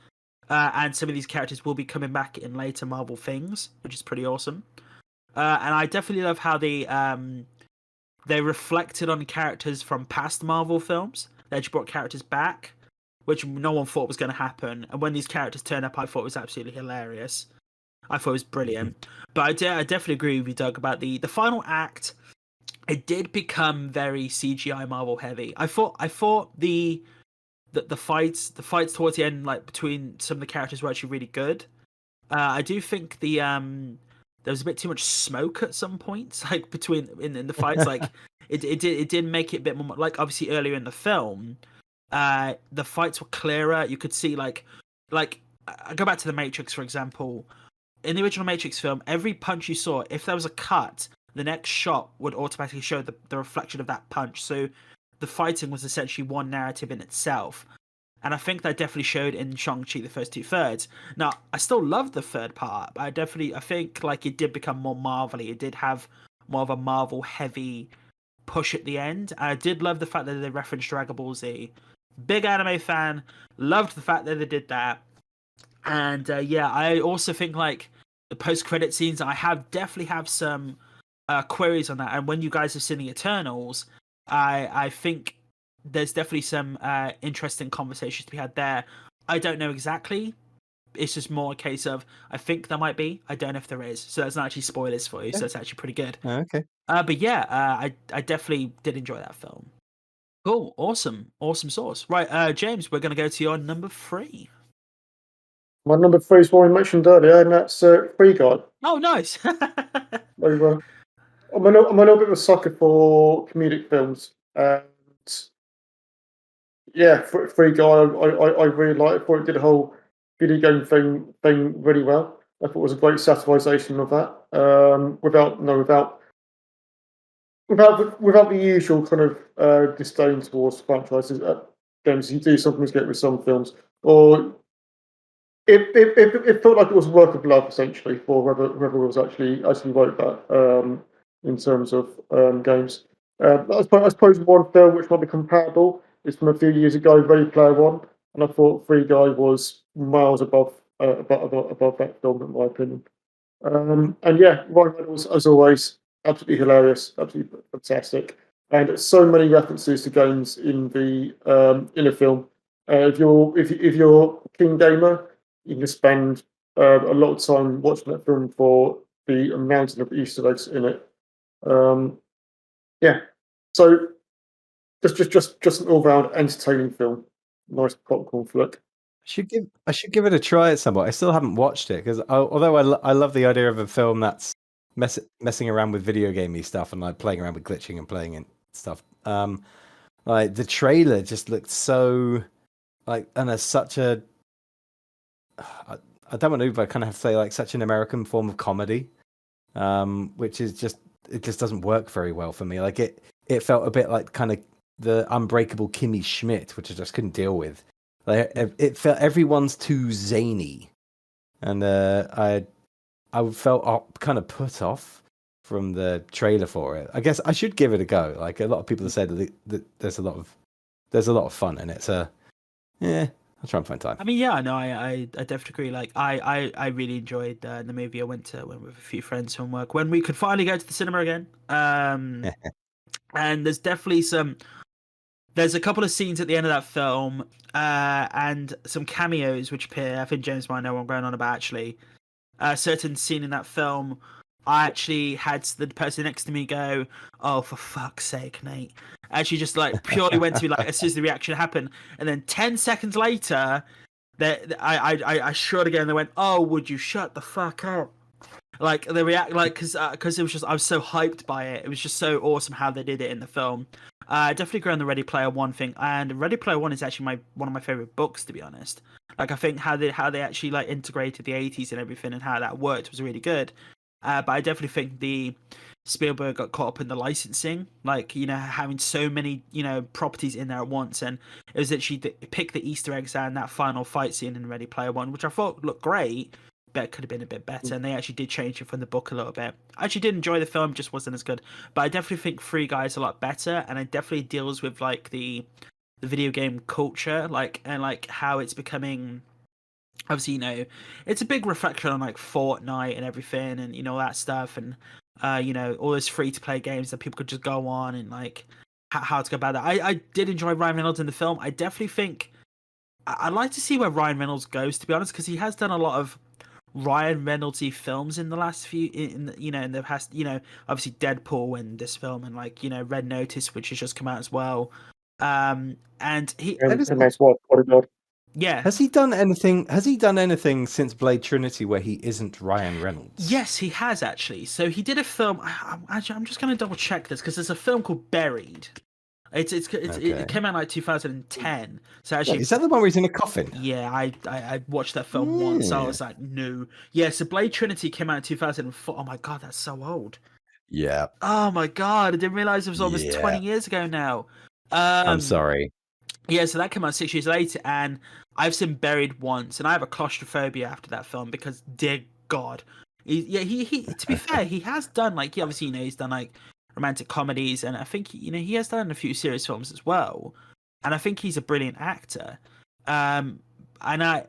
And some of these characters will be coming back in later Marvel things, which is pretty awesome. And I definitely love how they reflected on characters from past Marvel films. They actually brought characters back, which no one thought was going to happen. And when these characters turned up, I thought it was absolutely hilarious. I thought it was brilliant. But I definitely agree with you, Doug, about the final act. It did become very CGI Marvel heavy. I thought the fights towards the end, like between some of the characters, were actually really good. I do think there was a bit too much smoke at some points, like between in the fights. Like it did make it a bit more, like obviously earlier in the film, the fights were clearer. You could see like I go back to the Matrix, for example. In the original Matrix film, every punch you saw, if there was a cut, the next shot would automatically show the reflection of that punch. So the fighting was essentially one narrative in itself. And I think that definitely showed in Shang-Chi, the first two-thirds. Now, I still love the third part, but I think like it did become more Marvel-y. It did have more of a Marvel-heavy push at the end. I did love the fact that they referenced Dragon Ball Z. Big anime fan. Loved the fact that they did that. And yeah, I also think like the post-credit scenes, I definitely have some queries on that. And when you guys have seen the Eternals, I think there's definitely some interesting conversations to be had there. I don't know exactly. It's just more a case of I think there might be. I don't know if there is. So that's not actually spoilers for you. So it's actually pretty good. Okay. But yeah, I definitely did enjoy that film. Cool. Awesome sauce. Right, James, we're going to go to your number 3. My number 3 is one we mentioned earlier, and that's Free Guy. Oh, nice. So, I'm a little bit of a sucker for comedic films, and yeah, Free Guy, I really like it. I thought it did a whole video game thing really well. I thought it was a great satirization of that, without the usual kind of disdain towards franchises. Games you do sometimes get with some films, or it felt like it was a work of love essentially for whoever was actually wrote that, in terms of games. I suppose one film which might be comparable is from a few years ago, Ready Player One, and I thought Free Guy was miles above that film in my opinion. And yeah, Ryan Reynolds, as always, absolutely hilarious, absolutely fantastic, and so many references to games in the film. If you're a keen gamer, you can spend a lot of time watching that film for the mountain of Easter eggs in it. Yeah, so just an all-round entertaining film. Nice popcorn flick. I should give it a try at some point. I still haven't watched it because although I love the idea of a film that's messing around with video gamey stuff and like playing around with glitching and playing and stuff. Like the trailer just looked so and as such a, I don't want to, but I kind of have to say like such an American form of comedy, which is just it just doesn't work very well for me. Like it felt a bit like kind of the Unbreakable Kimmy Schmidt, which I just couldn't deal with. Like it felt everyone's too zany, and I felt kind of put off from the trailer for it. I guess I should give it a go. Like a lot of people have said that there's a lot of fun in it. So yeah, I'll try and find time. I mean, yeah, no, I definitely agree. Like, I really enjoyed the movie. I went with a few friends from work when we could finally go to the cinema again. And there's definitely there's a couple of scenes at the end of that film, and some cameos which appear. I think James might know what I'm going on about. Actually, a certain scene in that film, I actually had the person next to me go, "Oh, for fuck's sake, Nate!" And she just like purely went to me like as soon as the reaction happened, and then 10 seconds later, I shrugged again. And they went, "Oh, would you shut the fuck up?" Like the react, like because it was just I was so hyped by it. It was just so awesome how they did it in the film. I definitely agree on the Ready Player One thing, and Ready Player One is actually one of my favorite books, to be honest. Like I think how they actually like integrated the 80s and everything and how that worked was really good. But I definitely think the Spielberg got caught up in the licensing, like having so many properties in there at once, and it was actually pick the Easter eggs and that final fight scene in Ready Player One, which I thought looked great. Bet it could have been a bit better, and they actually did change it from the book a little bit. I actually did enjoy the film, just wasn't as good. But I definitely think Free Guy's a lot better, and it definitely deals with like the video game culture, and how it's becoming. Obviously, it's a big reflection on like Fortnite and everything, and all that stuff, and all those free to play games that people could just go on and like how to go about that. I did enjoy Ryan Reynolds in the film. I definitely think I'd like to see where Ryan Reynolds goes, to be honest, because he has done a lot of Ryan Reynoldsy films in the last few in the past, obviously Deadpool and this film, and like Red Notice, which has just come out as well. And he And that's what Bodyguard. yeah. Has he done anything since Blade Trinity where he isn't Ryan Reynolds? Yes, he has actually. So he did a film. I'm just going to double check this because there's a film called Buried. It came out like 2010. So actually, is that the one where he's in a coffin? Yeah, I watched that film once. I was like, no. Yeah, so Blade Trinity came out in 2004. Oh my god, that's so old. Yeah. Oh my god, I didn't realize it was almost 20 years ago now. I'm sorry. Yeah, so that came out 6 years later, and I've seen Buried once, and I have a claustrophobia after that film because, dear God, he to be fair, he has done like he's done like romantic comedies, and I think he has done a few serious films as well, and I think he's a brilliant actor. And I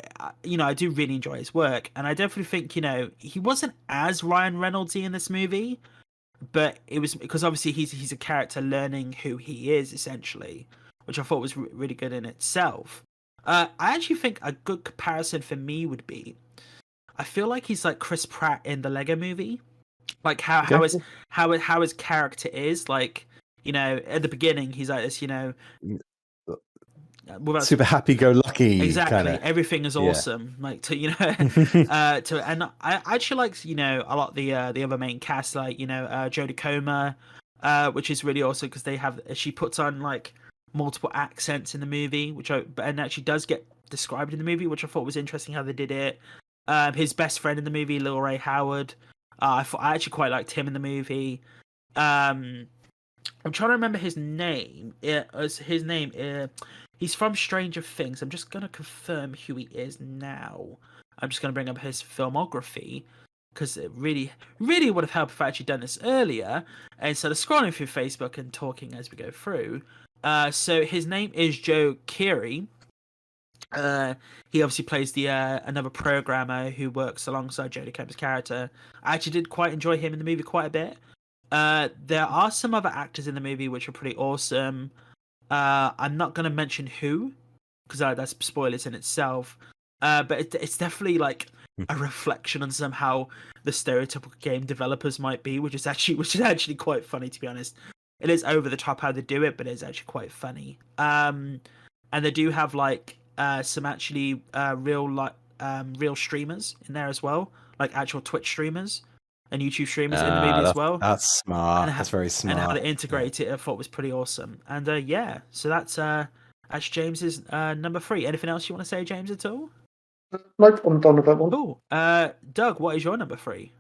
do really enjoy his work, and I definitely think he wasn't as Ryan Reynoldsy in this movie, but it was because obviously he's a character learning who he is essentially, which I thought was really good in itself. I actually think a good comparison for me would be, I feel like he's like Chris Pratt in the Lego Movie, like how his character is like, at the beginning he's like this, super happy-go-lucky. Exactly, kinda. Everything is awesome. Like and I actually like a lot of the other main cast, like Jodie Comer, which is really awesome because she puts on like multiple accents in the movie, and actually does get described in the movie, which I thought was interesting how they did it. His best friend in the movie, Lil Ray Howard, I actually quite liked him in the movie. I'm trying to remember his name. He's from Stranger Things. I'm just gonna confirm who he is now. I'm just gonna bring up his filmography because it really, really would have helped if I actually done this earlier instead of scrolling through Facebook and talking as we go through. So his name is Joe Keery. He obviously plays the another programmer who works alongside Jodie Comer's character. I actually did quite enjoy him in the movie quite a bit. There are some other actors in the movie which are pretty awesome. I'm not going to mention who because that's spoilers in itself. But it's definitely like a reflection on somehow the stereotypical game developers might be, which is actually quite funny, to be honest. It is over the top how they do it, but it's actually quite funny. And they do have like some actually real streamers in there as well, like actual Twitch streamers and YouTube streamers in the movie as well. That's smart. That's very smart. And how they integrate it, I thought was pretty awesome. And so that's That's James's number 3. Anything else you want to say, James, at all? Nope, I'm done with that one. Cool. Doug, what is your number 3?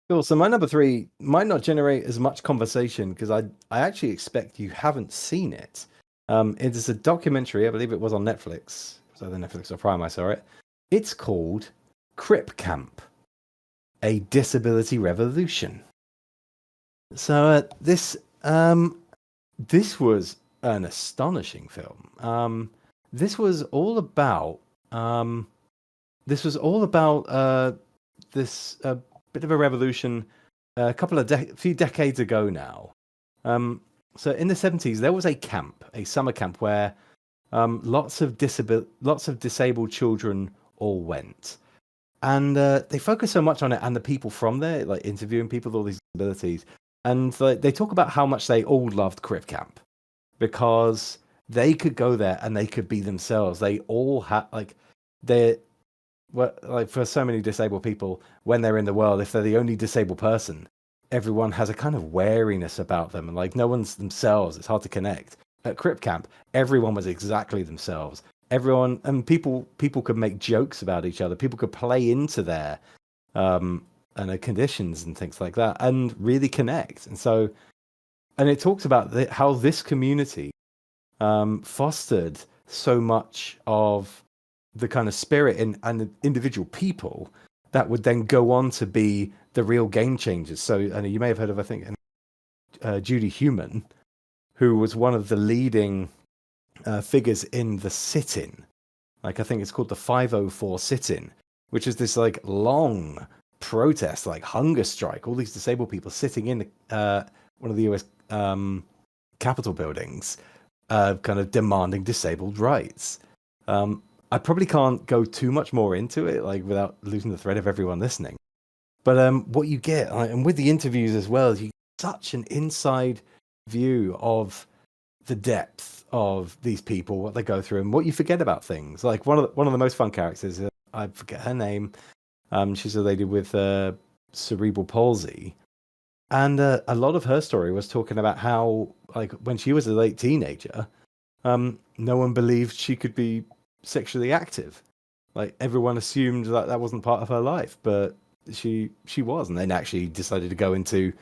Cool. So my number 3 might not generate as much conversation because I actually expect you haven't seen it. It is a documentary. I believe it was on Netflix. So the Netflix or Prime, I saw it. It's called Crip Camp: A Disability Revolution. So this was an astonishing film. This was all about this bit of a revolution few decades ago now. So in the 70s, there was a summer camp where lots of disabled children all went. And they focus so much on it, and the people from there, like interviewing people with all these disabilities, and they talk about how much they all loved Crip Camp because they could go there and they could be themselves. They all had for so many disabled people, when they're in the world, if they're the only disabled person, everyone has a kind of wariness about them, and like no one's themselves. It's hard to connect. At Crip Camp, everyone was exactly themselves. Everyone and people could make jokes about each other. People could play into their conditions and things like that, and really connect. And it talks about how this community fostered so much of the kind of spirit and individual people that would then go on to be the real game changers. So, and you may have heard of, I think, Judy Heumann, who was one of the leading figures in the sit-in. Like, I think it's called the 504 sit-in, which is this like long protest, like hunger strike. All these disabled people sitting in one of the US Capitol buildings, kind of demanding disabled rights. I probably can't go too much more into it, like without losing the thread of everyone listening. But what you get, and with the interviews as well, you get such an inside view of the depth of these people, what they go through, and what you forget about things. Like one of the most fun characters, I forget her name. She's a lady with cerebral palsy, and a lot of her story was talking about how, like, when she was a late teenager, no one believed she could be sexually active. Like, everyone assumed that wasn't part of her life, but she was, and then actually decided to go into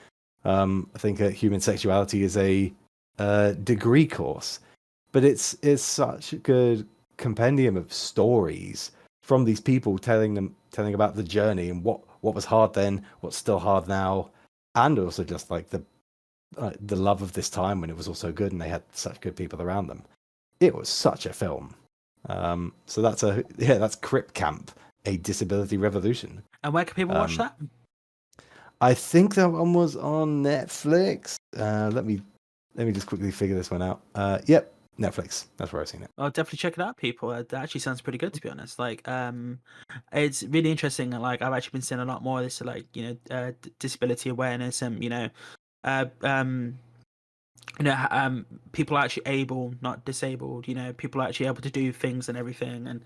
I think human sexuality is a degree course. But it's such a good compendium of stories from these people telling about the journey and what was hard then, what's still hard now, and also just like the love of this time when it was all so good and they had such good people around them. It was such a film. So that's Crip Camp: A Disability Revolution. And where can people watch that? I think that one was on Netflix. Let me just quickly figure this one out. Yep, Netflix. That's where I've seen it. I'll definitely check it out, people. That actually sounds pretty good, to be honest. Like, it's really interesting. Like, I've actually been seeing a lot more of this, like, disability awareness, and people are actually able, not disabled. People are actually able to do things and everything, and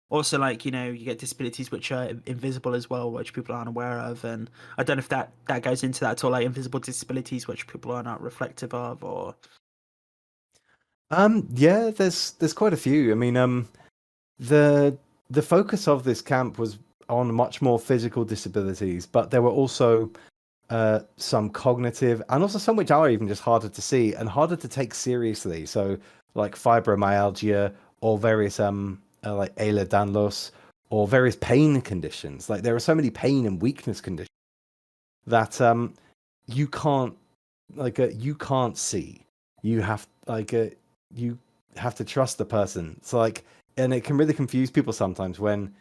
also, like, you get disabilities which are invisible as well, which people aren't aware of. And I don't know if that goes into that at all, like invisible disabilities which people are not reflective of, or yeah, there's quite a few. I mean, the focus of this camp was on much more physical disabilities, but there were also some cognitive, and also some which are even just harder to see and harder to take seriously. So like fibromyalgia, or various like Ehlers-Danlos, or various pain conditions. Like, there are so many pain and weakness conditions that you can't see. You have you have to trust the person. So like, and it can really confuse people sometimes when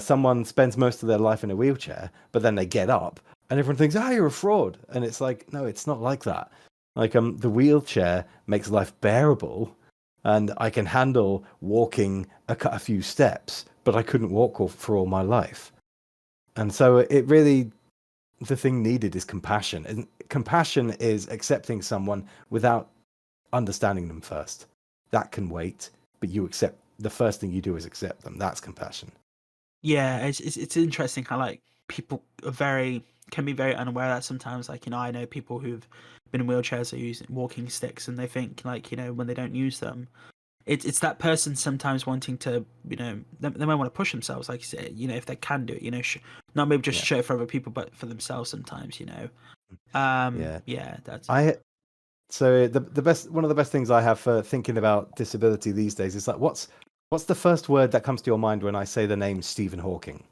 someone spends most of their life in a wheelchair, but then they get up and everyone thinks, "Ah, you're a fraud." And it's like, no, it's not like that. Like, the wheelchair makes life bearable, and I can handle walking a few steps, but I couldn't walk for all my life. And so it really, the thing needed is compassion. And compassion is accepting someone without understanding them first. That can wait, but the first thing you do is accept them. That's compassion. yeah, it's interesting how, like, people can be very unaware of that sometimes. Like, I know people who've been in wheelchairs or using walking sticks, and they think, like, when they don't use them, it's that person sometimes wanting to, they might want to push themselves, like you said, if they can do it, not maybe just show it for other people, but for themselves sometimes, Yeah. that's So the best one of the best things I have for thinking about disability these days is like what's the first word that comes to your mind when I say the name Stephen Hawking?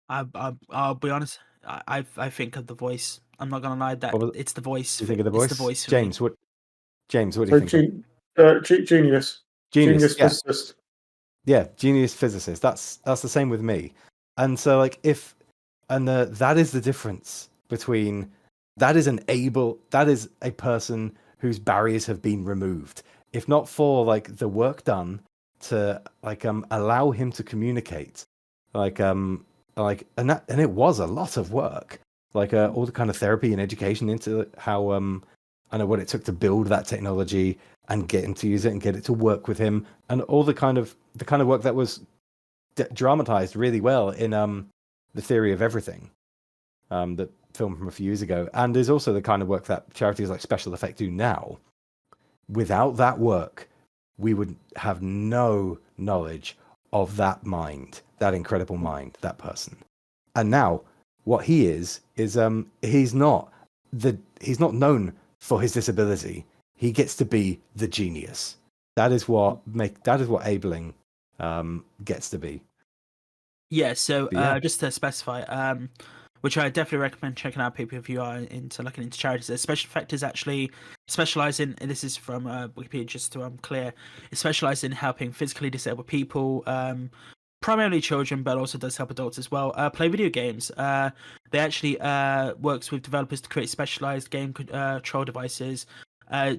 I'll be honest, I think of The Voice. I'm not gonna lie, that What was, it's The Voice. do you think of The It's The Voice? Voice for me. James, what do you So think of? genius, Genius, yeah. physicist. Yeah, genius physicist. That's the same with me. And so like that is the difference between that is a person whose barriers have been removed. If not for like the work done to like allow him to communicate, like and it was a lot of work, like all the kind of therapy and education into how I know what it took to build that technology and get him to use it and get it to work with him, and all the kind of work that was dramatized really well in The Theory of Everything, that film from a few years ago, and there's also the kind of work that charities like Special Effect do now. Without that work, we would have no knowledge of that mind, that incredible mind, that person. And now, what he is he's not known for his disability. He gets to be the genius. That is what Abeling gets to be. Yeah, so Yeah. just to specify, which I definitely recommend checking out, people, if you are into looking into charities. Special Effect is actually specialised in, and this is from Wikipedia, just to clear, it specialised in helping physically disabled people, primarily children, but also does help adults as well, play video games. They actually works with developers to create specialised game control devices,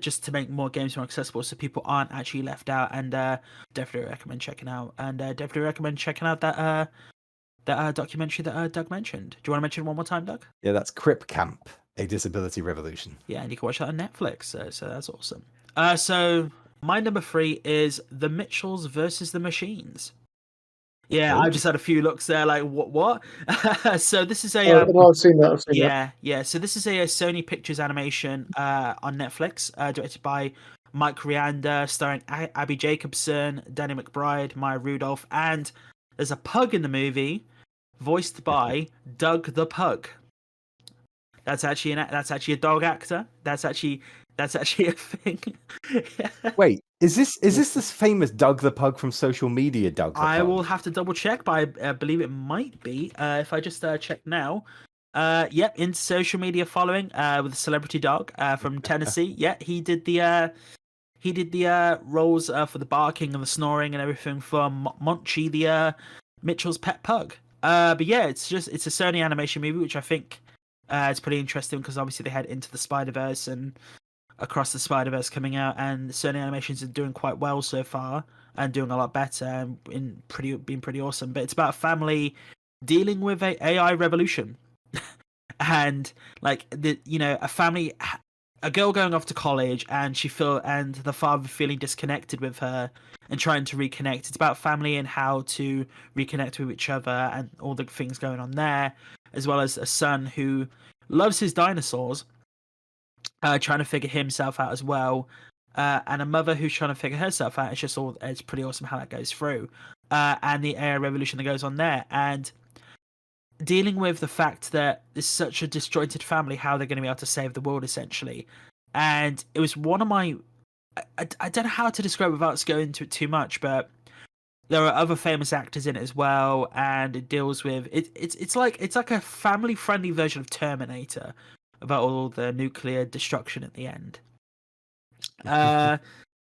just to make more games more accessible, so people aren't actually left out. And definitely recommend checking out. And definitely recommend checking out that documentary that Doug mentioned. Do you want to mention it one more time, Doug? Yeah, that's Crip Camp, A Disability Revolution. Yeah, and you can watch that on Netflix. So that's awesome. So my number 3 is The Mitchells versus the Machines. Yeah, Oh. I just had a few looks there, like what? So this is a No, I've seen that. yeah. So this is a Sony Pictures animation on Netflix, directed by Mike Rianda, starring Abby Jacobson, Danny McBride, Maya Rudolph, and there's a pug in the movie, voiced by Doug the Pug. That's actually a dog actor. That's actually a thing. Wait, is this famous Doug the Pug from social media? Doug the Pug. I will have to double check, but I believe it might be. If I just check now. Yep, in social media following with a celebrity dog from Tennessee. Yeah, he did the roles for the barking and the snoring and everything for Monchi, the Mitchell's pet pug. But yeah, it's a Sony animation movie, which I think is pretty interesting, because obviously they had Into the Spider-Verse and Across the Spider-Verse coming out, and Sony Animations are doing quite well so far and doing a lot better and being pretty awesome. But it's about a family dealing with a AI revolution. And like a family, a girl going off to college, and the father feeling disconnected with her and trying to reconnect. It's about family and how to reconnect with each other and all the things going on there, as well as a son who loves his dinosaurs, trying to figure himself out as well, and a mother who's trying to figure herself out. It's pretty awesome how that goes through, and the AI revolution that goes on there, and dealing with the fact that there's such a disjointed family, how they're going to be able to save the world, essentially. And it was one of my, I don't know how to describe it without going into it too much, but there are other famous actors in it as well, and it deals with it's like a family friendly version of Terminator, about all the nuclear destruction at the end.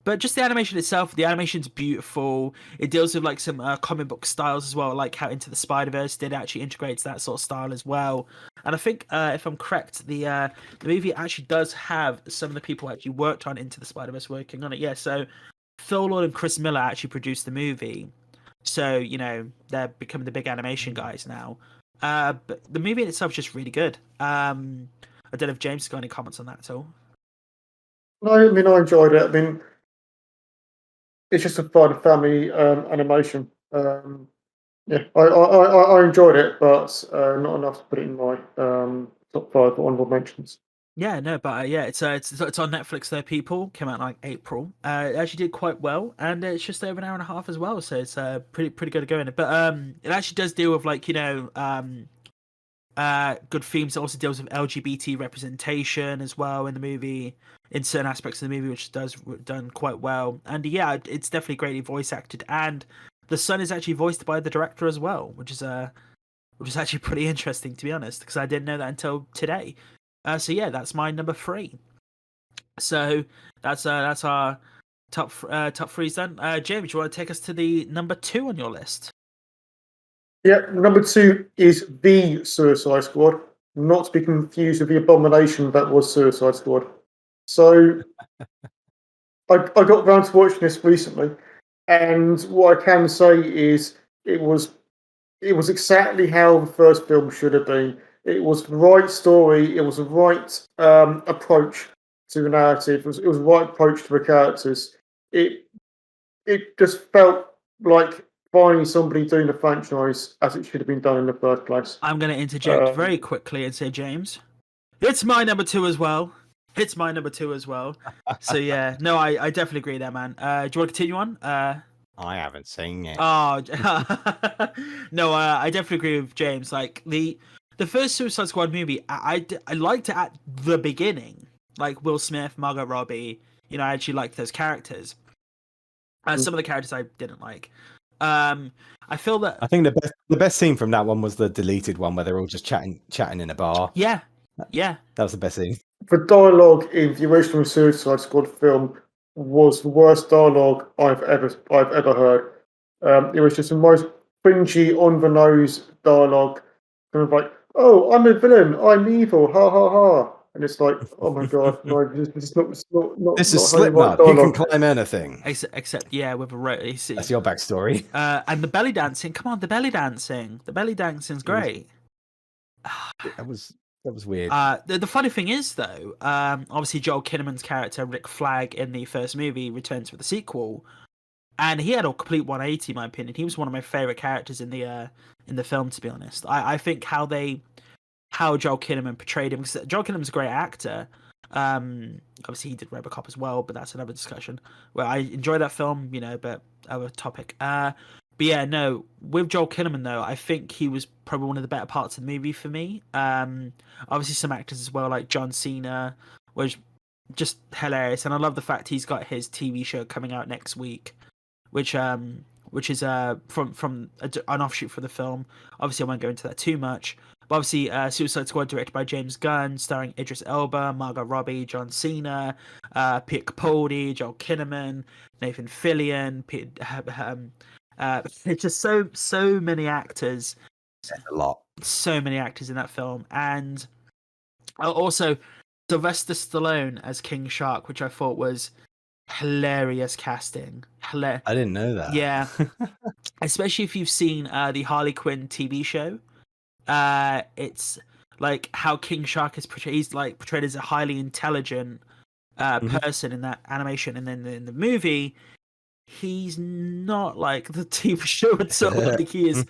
But just the animation itself, the animation's beautiful. It deals with like some comic book styles as well, like how Into the Spider-Verse did, actually integrates that sort of style as well. And I think, if I'm correct, the movie actually does have some of the people who actually worked on Into the Spider-Verse working on it. Yeah, so Phil Lord and Chris Miller actually produced the movie. So, they're becoming the big animation guys now. But the movie in itself is just really good. I don't know if James has got any comments on that at all. No, I mean, I enjoyed it. I mean, it's just a fun family animation. Yeah, I enjoyed it, but not enough to put it in my top 5 honorable mentions. Yeah, no, but yeah, it's on Netflix though. People came out in like April. It actually did quite well, and it's just over an hour and a half as well, so it's pretty good to go in it. But it actually does deal with like good themes. It also deals with LGBT representation as well in the movie, in certain aspects of the movie, which does done quite well. And yeah, it's definitely greatly voice acted, and the son is actually voiced by the director as well, which is actually pretty interesting, to be honest, because I didn't know that until today. So yeah, that's my number 3. So that's our top threes done. James, do you want to take us to the number 2 on your list? Yeah, number 2 is The Suicide Squad, not to be confused with the abomination that was Suicide Squad. So I got round to watching this recently, and what I can say is it was exactly how the first film should have been. It was the right story. It was the right approach to the narrative. It was the right approach to the characters. It just felt like finding somebody doing the franchise as it should have been done in the first place. I'm going to interject very quickly and say, James, it's my number 2 as well. It's my number 2 as well. So yeah, no, I definitely agree there, man. Do you want to continue on? I haven't seen it. Oh no, I definitely agree with James. Like the first Suicide Squad movie, I liked it at the beginning. Like Will Smith, Margot Robbie. You know, I actually liked those characters. Some of the characters I didn't like. I feel that I think the best scene from that one was the deleted one where they're all just chatting in a bar. Yeah. That was the best scene. The dialogue in the original Suicide Squad film was the worst dialogue I've ever heard. It was just the most cringy, on the nose dialogue, kind of like, "Oh, I'm a villain, I'm evil, ha ha ha," and it's like, "Oh my god, no, this is not This is how you write Slipknot. He can dialogue." climb anything. Except yeah, with a That's your backstory. and the belly dancing. Come on, the belly dancing. The belly dancing's great. That was weird. The funny thing is, though, obviously Joel Kinnaman's character Rick Flag in the first movie returns for the sequel, and he had a complete 180, in my opinion. He was one of my favorite characters in the film, to be honest. I think how Joel Kinnaman portrayed him, because Joel Kinnaman's a great actor. Obviously he did RoboCop as well, but that's another discussion. Well, I enjoy that film, but other topic. But yeah, no, with Joel Kinnaman though, I think he was probably one of the better parts of the movie for me. Obviously some actors as well, like John Cena, was just hilarious, and I love the fact he's got his TV show coming out next week, which is from an offshoot for the film. Obviously, I won't go into that too much. But obviously, Suicide Squad, directed by James Gunn, starring Idris Elba, Margot Robbie, John Cena, Peter Capaldi, Joel Kinnaman, Nathan Fillion. It's just so many actors. A lot. So many actors in that film, and also Sylvester Stallone as King Shark, which I thought was hilarious casting. I didn't know that. Yeah, especially if you've seen the Harley Quinn TV show. It's like how King Shark is portrayed. He's like portrayed as a highly intelligent person in that animation, and then in the movie, he's not like the TV show itself. Like he is,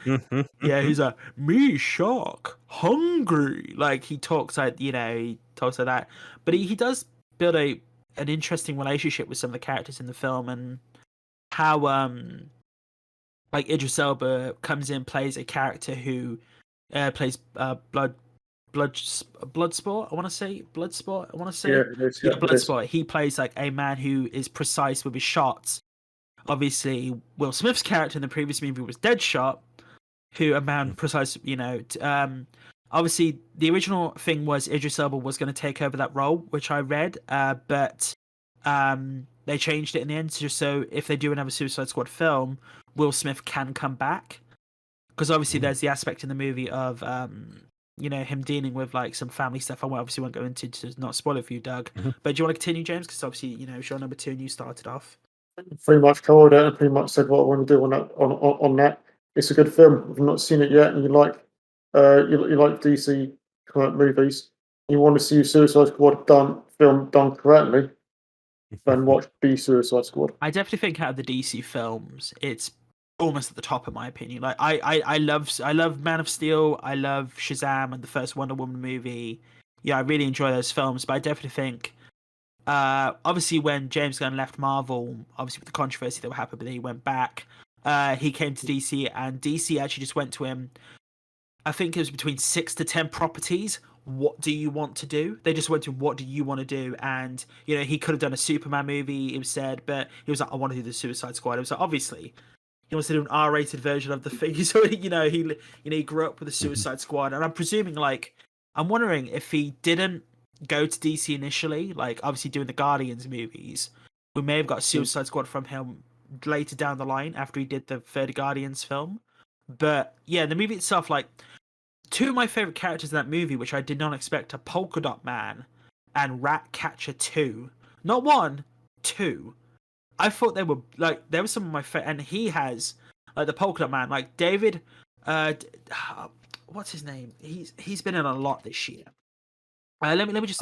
yeah, he's a me shark hungry. Like he talks like he talks like that, but he does build an interesting relationship with some of the characters in the film, and how like Idris Elba comes in, plays a character who plays Bloodsport. I want to say Bloodsport. Yeah, Bloodsport. He plays like a man who is precise with his shots. Obviously, Will Smith's character in the previous movie was Deadshot, who a man precise. Obviously, the original thing was Idris Elba was going to take over that role, which I read, but they changed it in the end just so if they do another Suicide Squad film, Will Smith can come back. Because obviously there's the aspect in the movie of him dealing with like some family stuff. I obviously won't go into to not spoil it for you, Doug. But do you want to continue, James? Because obviously it's your number 2 and you started off. Pretty much covered it and pretty much said what I want to do on that. It's a good film. If you've not seen it yet and you like DC movies, you want to see Suicide Squad done correctly, then watch The Suicide Squad. I definitely think out of the DC films, it's almost at the top in my opinion. Like I love Man of Steel, I love Shazam and the first Wonder Woman movie. yeah, I really enjoy those films. But I definitely think, obviously, when James Gunn left Marvel, obviously with the controversy that happened, but then he went back. He came to DC, and DC actually just went to him. I think it was between 6 to 10 properties. What do you want to do? They just went to what do you want to do? And he could have done a Superman movie, it was said, but he was like, I want to do the Suicide Squad. It was like, obviously he wants to do an R-rated version of the thing. So he grew up with the Suicide Squad, and I'm wondering if he didn't go to DC initially, like obviously doing the Guardians movies, we may have got Suicide Squad from him later down the line after he did the third Guardians film. But yeah, the movie itself, like, two of my favorite characters in that movie, which I did not expect, are Polka Dot Man and Ratcatcher 2. Not one, two. I thought they were some of my favorite, and he has like the Polka Dot Man, like David. What's his name? He's been in a lot this year. Let me just.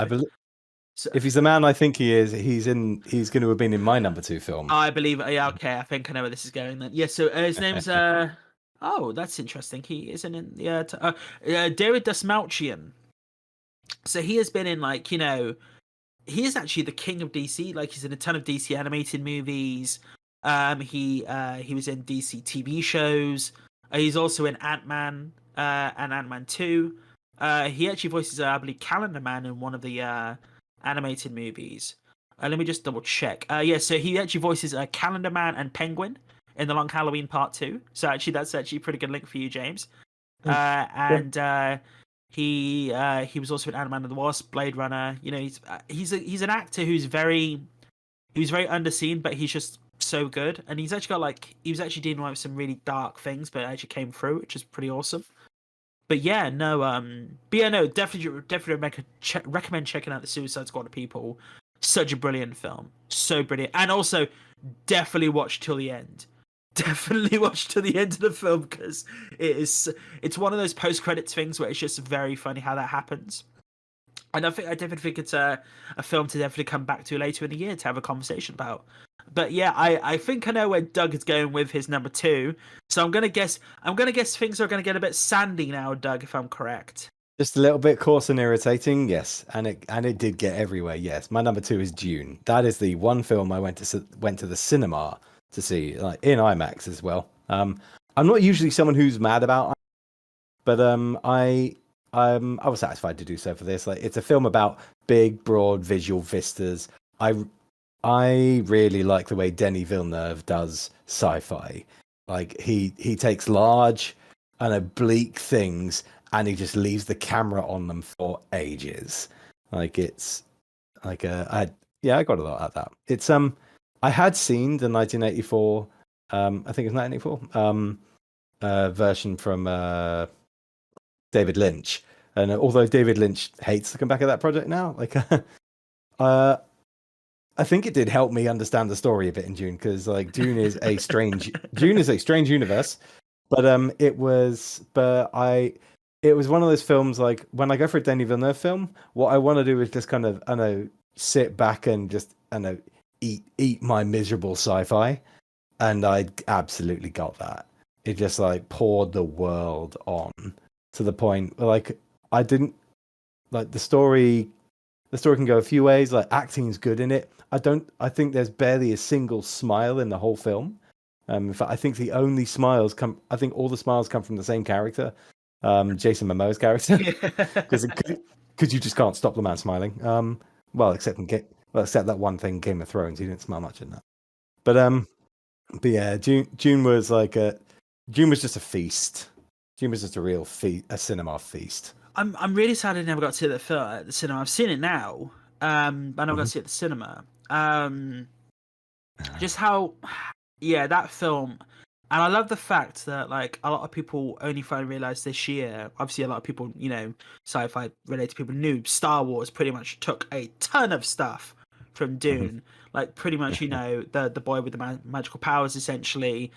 So, if he's the man I think he is, he's going to have been in my number 2 film. I believe. Yeah, okay. I think I know where this is going. Then, yeah. So his name's. Oh, that's interesting. He isn't in. Yeah, David Dasmalchian. So he has been in he is actually the king of DC. Like, he's in a ton of DC animated movies. He was in DC TV shows. He's also in Ant-Man and Ant-Man 2. He actually voices, I believe, Calendar Man in one of the animated movies. Let me just double check. Yeah, so he actually voices Calendar Man and Penguin in The Long Halloween Part 2. So actually, that's actually a pretty good link for you, James. He was also in Ant-Man and the Wasp, Blade Runner. He's an actor who's very underseen, but he's just so good. And he's actually got he was actually dealing with some really dark things, but it actually came through, which is pretty awesome. But yeah, definitely recommend checking out the Suicide Squad to people. Such a brilliant film, so brilliant, and also definitely watch till the end. Definitely watch to the end of the film, because it's one of those post-credits things where it's just very funny how that happens. And I definitely think it's a film to definitely come back to later in the year to have a conversation about. But yeah, I think I know where Doug is going with his number 2. So I'm gonna guess things are gonna get a bit sandy now, Doug, if I'm correct. Just a little bit coarse and irritating, yes, and it did get everywhere. Yes, my number 2 is Dune. That is the one film I went to the cinema to see, like in IMAX as well. I'm not usually someone who's mad about IMAX, but I was satisfied to do so for this. Like, it's a film about big, broad visual vistas. I really like the way Denis Villeneuve does sci-fi. Like, he takes large and oblique things and he just leaves the camera on them for ages. Like, it's like I got a lot out of that. It's I had seen the 1984, I think it's 1984 version from David Lynch, and although David Lynch hates to come back at that project now, like I think it did help me understand the story a bit in Dune, because like Dune is a strange universe, but it was one of those films, like when I go for a Denis Villeneuve film, what I want to do is just kind of, I know, sit back and just, I know, eat my miserable sci-fi, and I absolutely got that. It just like poured the world on to the point where, like, I didn't like the story. The story can go a few ways. Like, acting's good in it. I think there's barely a single smile in the whole film. In fact, I think the only smiles come. I think all the smiles come from the same character, Jason Momoa's character, because you just can't stop the man smiling. Except that one thing, Game of Thrones, he didn't smile much in that. But yeah, June was just a feast. June was just a real a cinema feast. I'm really sad I never got to see the film at the cinema. I've seen it now, but I never got to see it at the cinema. Just how, yeah, that film, and I love the fact that like a lot of people only finally realized this year. Obviously, a lot of people, sci-fi related people knew Star Wars pretty much took a ton of stuff from Dune. Like, pretty much, the boy with the magical powers, essentially,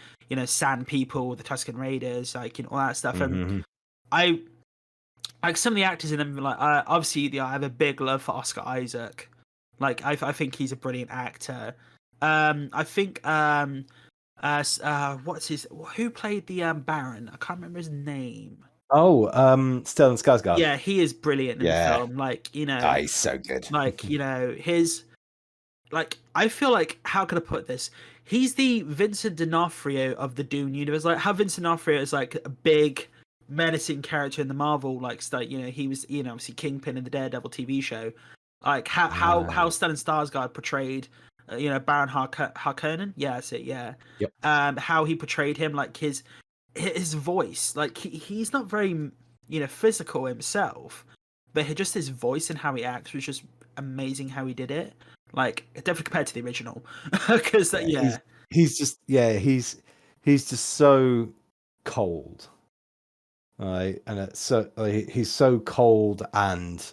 Sand People, the Tusken Raiders, like, all that stuff. And I like some of the actors in them. Like, obviously, I have a big love for Oscar Isaac. Like, I think he's a brilliant actor. I think who played the Baron? I can't remember his name. Oh, Stellan Skarsgård. Yeah, he is brilliant in the Yeah. film. Like, you know, He's so good. like, you know, his like, I feel like, how can I put this? He's the Vincent D'Onofrio of the Dune universe. Like how Vincent D'Onofrio is like a big menacing character in the Marvel like stuff. You know, he was, you know, obviously Kingpin in the Daredevil TV show. Like how Stellan Skarsgård portrayed, you know, Baron Harkonnen. Yeah, that's it. Yeah. Yep. How he portrayed him, like his voice. Like he's not very, you know, physical himself, but just his voice and how he acts was just amazing. How he did it. Like definitely compared to the original, because he's just just so cold, right? And it's so he's so cold and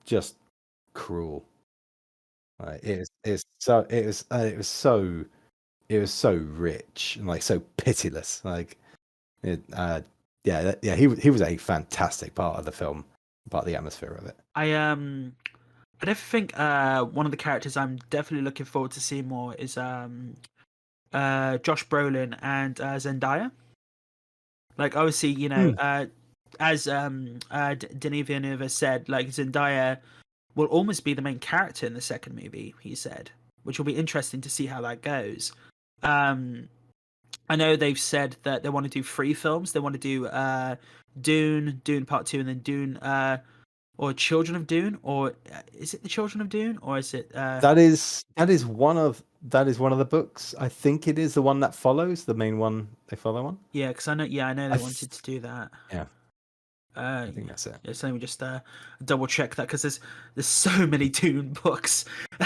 just cruel. Right? It was so rich and like so pitiless. Like it, he was a fantastic part of the film, part of the atmosphere of it. I definitely think one of the characters I'm definitely looking forward to seeing more is Josh Brolin and Zendaya. Like obviously, you know, as Denis Villeneuve said, like Zendaya will almost be the main character in the second movie. He said, which will be interesting to see how that goes. I know they've said that they want to do 3 films. They want to do Dune Part 2, and then Dune or Children of Dune, or is it the Children of Dune, or is it? That is one of the books. I think it is the one that follows the main one. They follow on. Yeah, because I know they wanted to do that. Yeah, I think that's it. Yeah, so let me just double check that, because there's so many Dune books.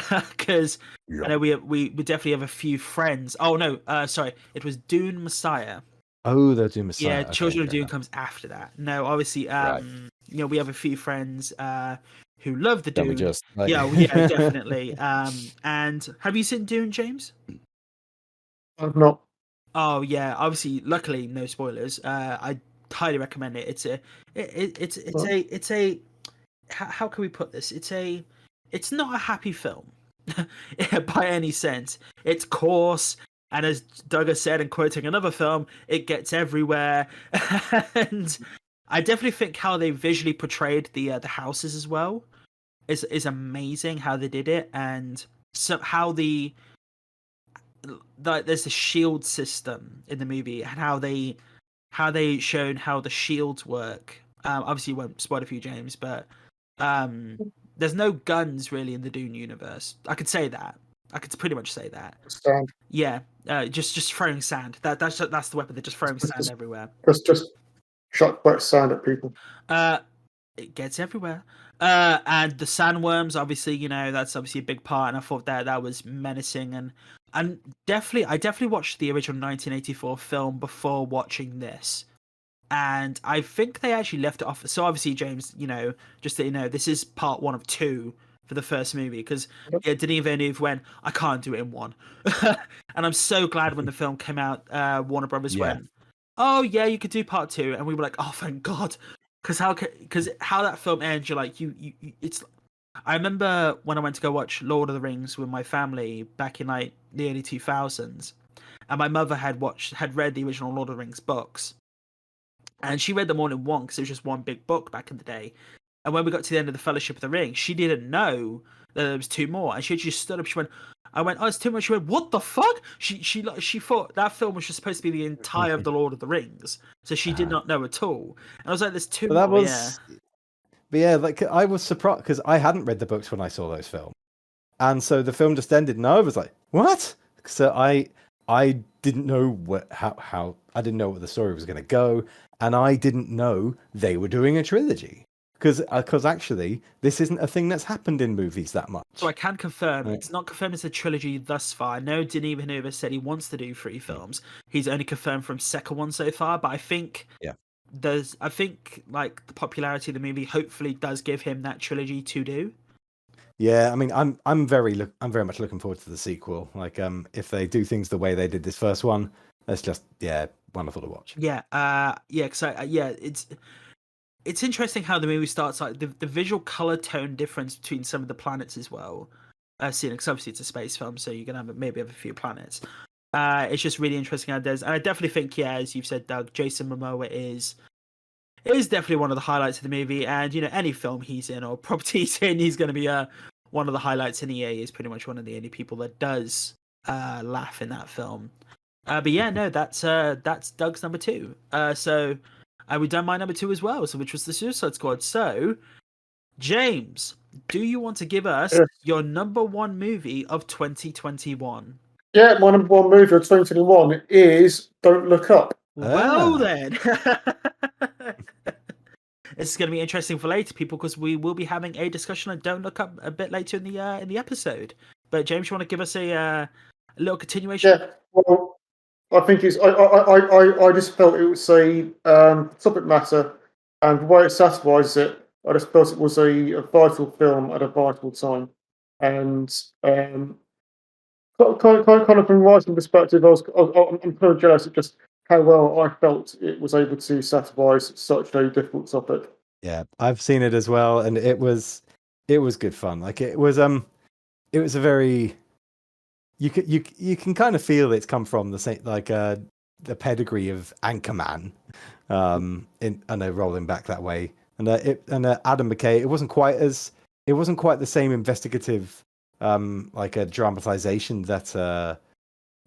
Because I know we definitely have a few friends. Oh no, sorry, it was Dune Messiah. Oh, the Dune Messiah. Yeah, Children of Dune comes after that. No, obviously, you know, we have a few friends who love the Dune. Yeah, definitely. And have you seen Dune, James? I've not. Oh yeah, obviously, luckily no spoilers. I highly recommend it. It's a how can we put this? It's not a happy film by any sense. It's coarse, and as Doug has said, and quoting another film, it gets everywhere. And I definitely think how they visually portrayed the houses as well is amazing. How they did it, and so how there's the shield system in the movie, and how they shown how the shields work. Obviously, you won't spoil it for you, James, but there's no guns really in the Dune universe. I could say that. I could pretty much say that. Sand. Yeah, just throwing sand. That's the weapon. They're just throwing sand everywhere. Just chuck wet sand at people. It gets everywhere. And the sandworms, obviously, you know, that's obviously a big part. And I thought that was menacing, and I definitely watched the original 1984 film before watching this. And I think they actually left it off. So obviously, James, you know, just that you know, this is part 1 of 2 for the first movie, because Denis Villeneuve went, I can't do it in 1. And I'm so glad when the film came out, Warner Brothers went, oh yeah, you could do part 2, and we were like, oh thank God, because how that film ends, you're like it's. I remember when I went to go watch Lord of the Rings with my family back in like the early 2000s, and my mother had read the original Lord of the Rings books. And she read them all in one, because it was just one big book back in the day. And when we got to the end of the Fellowship of the Ring, she didn't know that there was 2 more. And she just stood up. She went, oh, it's too much. She went, what the fuck? She thought that film was just supposed to be the entire of the Lord of the Rings. So she did not know at all. And I was like, there's 2 more. But yeah, like I was surprised because I hadn't read the books when I saw those films. And so the film just ended, and I was like, what? So I didn't know how I didn't know what the story was going to go, and I didn't know they were doing a trilogy, because actually this isn't a thing that's happened in movies that much. So I can confirm it's not confirmed as a trilogy thus far. No, Denis Villeneuve said he wants to do 3 films. He's only confirmed from second one so far, but I think like the popularity of the movie hopefully does give him that trilogy to do. Yeah, I mean, I'm very much looking forward to the sequel. Like, if they do things the way they did this first one, that's just wonderful to watch. It's interesting how the movie starts. Like the visual color tone difference between some of the planets as well. Because obviously it's a space film, so you're gonna maybe have a few planets. It's just really interesting how there's, and I definitely think, as you've said, Doug, Jason Momoa is it is definitely one of the highlights of the movie. And any film he's in or property he's in, he's going to be one of the highlights. And EA is pretty much one of the only people that does laugh in that film. But yeah, no, that's Doug's number 2. So we've done my number 2 as well, so which was the Suicide Squad. So James, do you want to give us your number 1 movie of 2021? Yeah, my number 1 movie of 2021 is Don't Look Up. Well then, this is going to be interesting for later people because we will be having a discussion on Don't Look Up a bit later in the episode. But James, you want to give us a little continuation? Yeah, well, I think it's. I just felt it was a subject matter, and the way it satirizes it, I just felt it was a vital film at a vital time, and kind of from a writing perspective, I'm kind of jealous of just how well I felt it was able to satirize such a difficult topic. Yeah, I've seen it as well, and it was good fun. Like it was a very you can kind of feel it's come from the same the pedigree of Anchorman. I know rolling back that way, and Adam McKay. It wasn't quite the same investigative like a dramatization that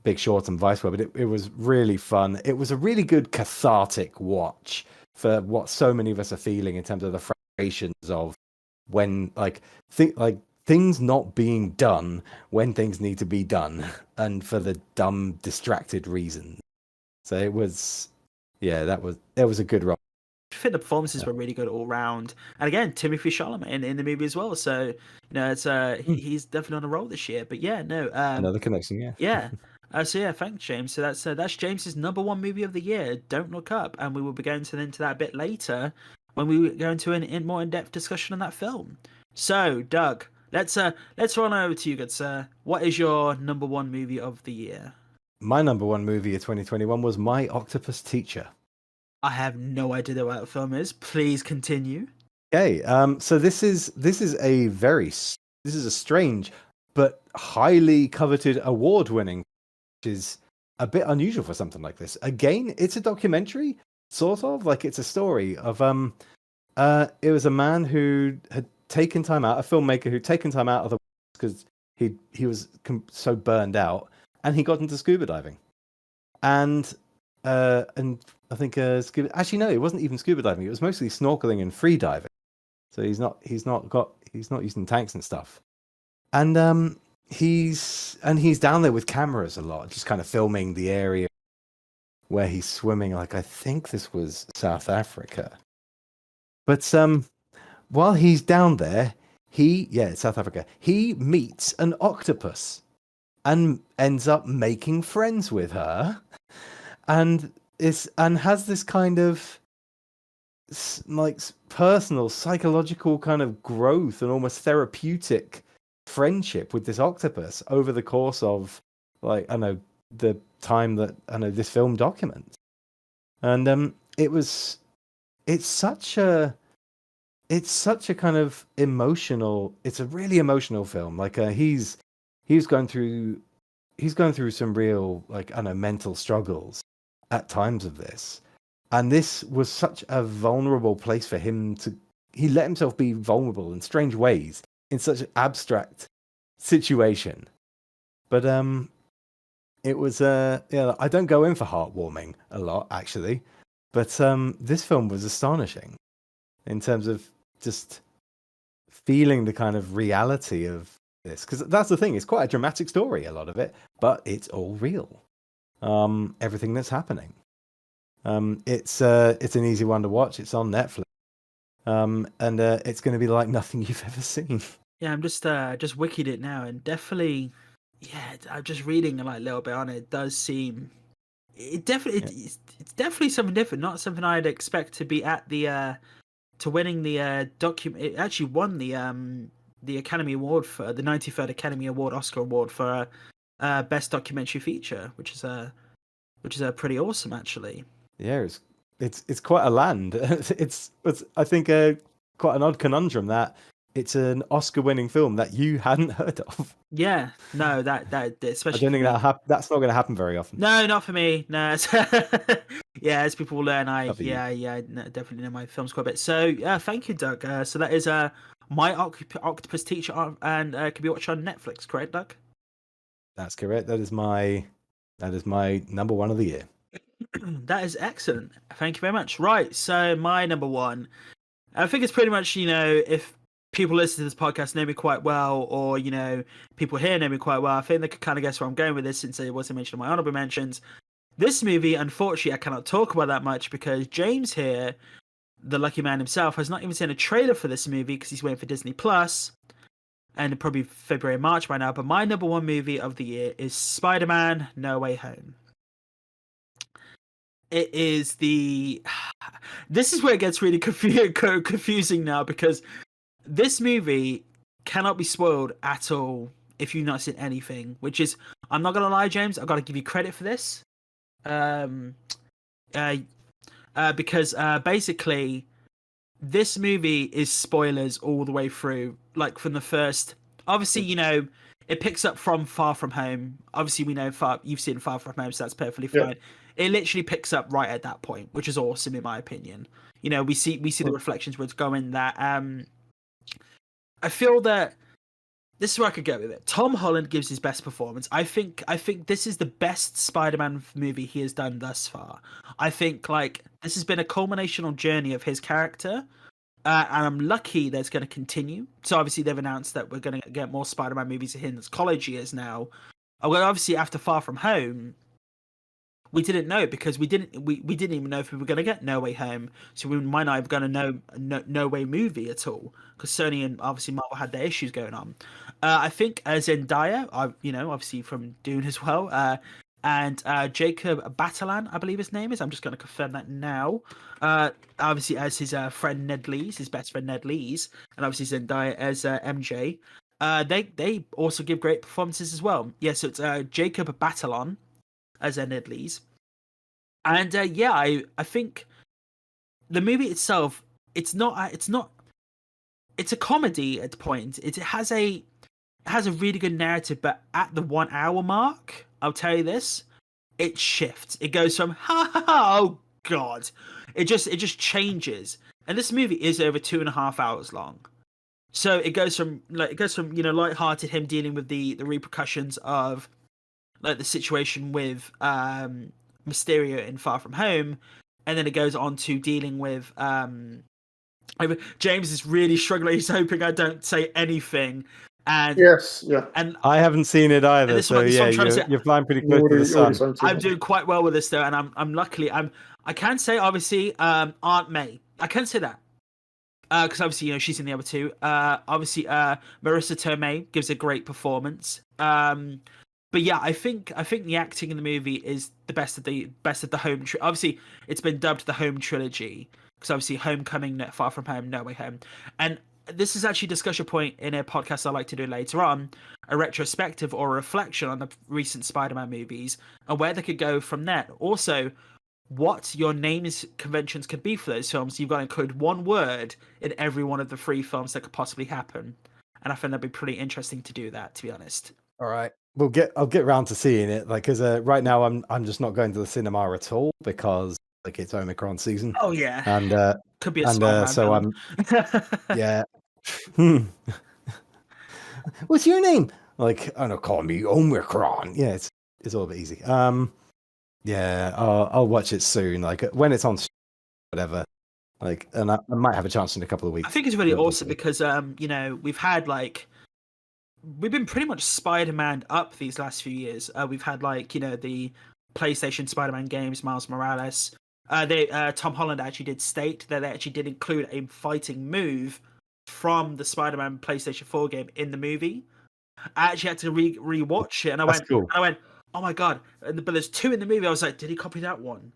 Big Short and Vice were, but it was really fun. It was a really good cathartic watch for what so many of us are feeling in terms of the frustrations of when things not being done when things need to be done, and for the dumb distracted reasons. So it was a good role. I think the performances were really good all round, and again, Timothée Chalamet in the movie as well. So it's he's definitely on a roll this year. But yeah, no, another connection, yeah. So yeah, thanks, James. So that's James's number 1 movie of the year, Don't Look Up, and we will be going into that a bit later when we go into an more in-depth discussion on that film. So, Doug, let's run over to you, good sir. What is your number 1 movie of the year? My number 1 movie of 2021 was My Octopus Teacher. I have no idea what that film is. Please continue. Okay, so this is a strange but highly coveted award-winning, which is a bit unusual for something like this. Again, it's a documentary, sort of like it's a story of it was a man who had taken time out, a filmmaker who'd taken time out of the because he was so burned out, and he got into scuba diving, and I think scuba. Actually, no, it wasn't even scuba diving. It was mostly snorkeling and free diving. So he's not using tanks and stuff, and he's down there with cameras a lot, just kind of filming the area where he's swimming. Like I think this was South Africa, but while he's down there, it's South Africa. He meets an octopus and ends up making friends with her, and has this kind of like personal psychological kind of growth and almost therapeutic friendship with this octopus over the course of the time that this film documents. And it's such a kind of emotional, it's a really emotional film. Like he's going through some real mental struggles at times of this. And this was such a vulnerable place for him he let himself be vulnerable in strange ways in such an abstract situation. But it was I don't go in for heartwarming a lot actually, but this film was astonishing in terms of just feeling the kind of reality of this, because that's the thing, it's quite a dramatic story, a lot of it, but it's all real. Everything that's happening. It's an easy one to watch. It's on Netflix, and it's going to be like nothing you've ever seen. Yeah, I'm just wikied it now, and definitely, yeah, I'm just reading a little bit on it. It does seem, it's definitely something different. Not something I'd expect to be at the to winning the document. It actually won the Academy Award for the 93rd Academy Award Oscar Award for best documentary feature, which is pretty awesome actually. Yeah, it's quite a land. It's I think quite an odd conundrum that it's an Oscar-winning film that you hadn't heard of. Yeah, no, that I especially. don't think that's not going to happen very often. No, not for me. No, yeah, as people learn, Not for you. definitely know my films quite a bit. So yeah, thank you, Doug. So that is My Octopus Teacher, and can be watched on Netflix, correct, Doug? That's correct. That is my number one of the year. That is excellent. Thank you very much. Right, so my number one, I think it's pretty much, if people listen to this podcast know me quite well, or, people here know me quite well, I think they could kind of guess where I'm going with this since it wasn't mentioned in my honorable mentions. This movie, unfortunately, I cannot talk about that much because James here, the lucky man himself, has not even seen a trailer for this movie because he's waiting for Disney Plus, and probably February, March by now. But my number one movie of the year is Spider-Man: No Way Home. It is this is where it gets really confusing now, because this movie cannot be spoiled at all if you've not seen anything, which is, I'm not gonna lie, James, I've got to give you credit for this, because basically this movie is spoilers all the way through, like from the first, obviously, it picks up from Far From Home. Obviously, we know you've seen Far From Home, so that's perfectly fine. It literally picks up right at that point, which is awesome in my opinion. We see the reflections where it's going. That I feel that this is where I could go with it. Tom Holland gives his best performance. I think this is the best Spider-Man movie he has done thus far. I think this has been a culminational journey of his character. And I'm lucky that it's going to continue. So obviously they've announced that we're going to get more Spider-Man movies in his college years now. Well, obviously after Far From Home, we didn't know, because we didn't even know if we were going to get No Way Home. So we might not have got a No Way movie at all, because Sony and obviously Marvel had their issues going on. I think Zendaya, obviously from Dune as well, and Jacob Batalon, I believe his name is. I'm just going to confirm that now. Obviously as his friend Ned Lees, his best friend Ned Lees, and obviously Zendaya as MJ. They also give great performances as well. Yeah, so it's Jacob Batalon as Ned Lees. And I think the movie itself, it's a comedy at the point. It has a really good narrative, but at the 1 hour mark, I'll tell you this, it shifts. It goes from oh god, it just changes. And this movie is over 2.5 hours long, so it goes from lighthearted, him dealing with the repercussions of the situation with Mysterio in Far From Home, and then it goes on to dealing with James is really struggling. He's hoping I don't say anything. And yes, yeah. And I haven't seen it either, so you're flying pretty close to the sun. I'm doing quite well with this though, and I'm luckily I can say obviously Aunt May. I can say that because obviously she's in the other two. Obviously Marissa Tomei gives a great performance. But yeah, I think the acting in the movie is the best of the home. Obviously, it's been dubbed the Home Trilogy because obviously Homecoming, Far From Home, No Way Home, and this is actually a discussion point in a podcast I like to do later on, a retrospective or a reflection on the recent Spider-Man movies and where they could go from there. Also, what your names conventions could be for those films. You've got to include one word in every one of the 3 films that could possibly happen, and I think that'd be pretty interesting to do that, to be honest. All right. I'll get round to seeing it, because right now I'm just not going to the cinema at all because it's Omicron season. Oh yeah, and could be a Spider-Man so villain. I'm yeah. What's your name? I don't call me Omicron. Yeah, it's all a bit easy. Yeah, I'll watch it soon. When it's on, whatever. And I might have a chance in a couple of weeks. I think it's really awesome because we've had we've been pretty much Spider-Man up these last few years. We've had the PlayStation Spider-Man games, Miles Morales. Tom Holland actually did state that they actually did include a fighting move from the Spider-Man PlayStation 4 game in the movie. I actually had to re-watch it, and I went, oh my god! But there's 2 in the movie. I was like, did he copy that one?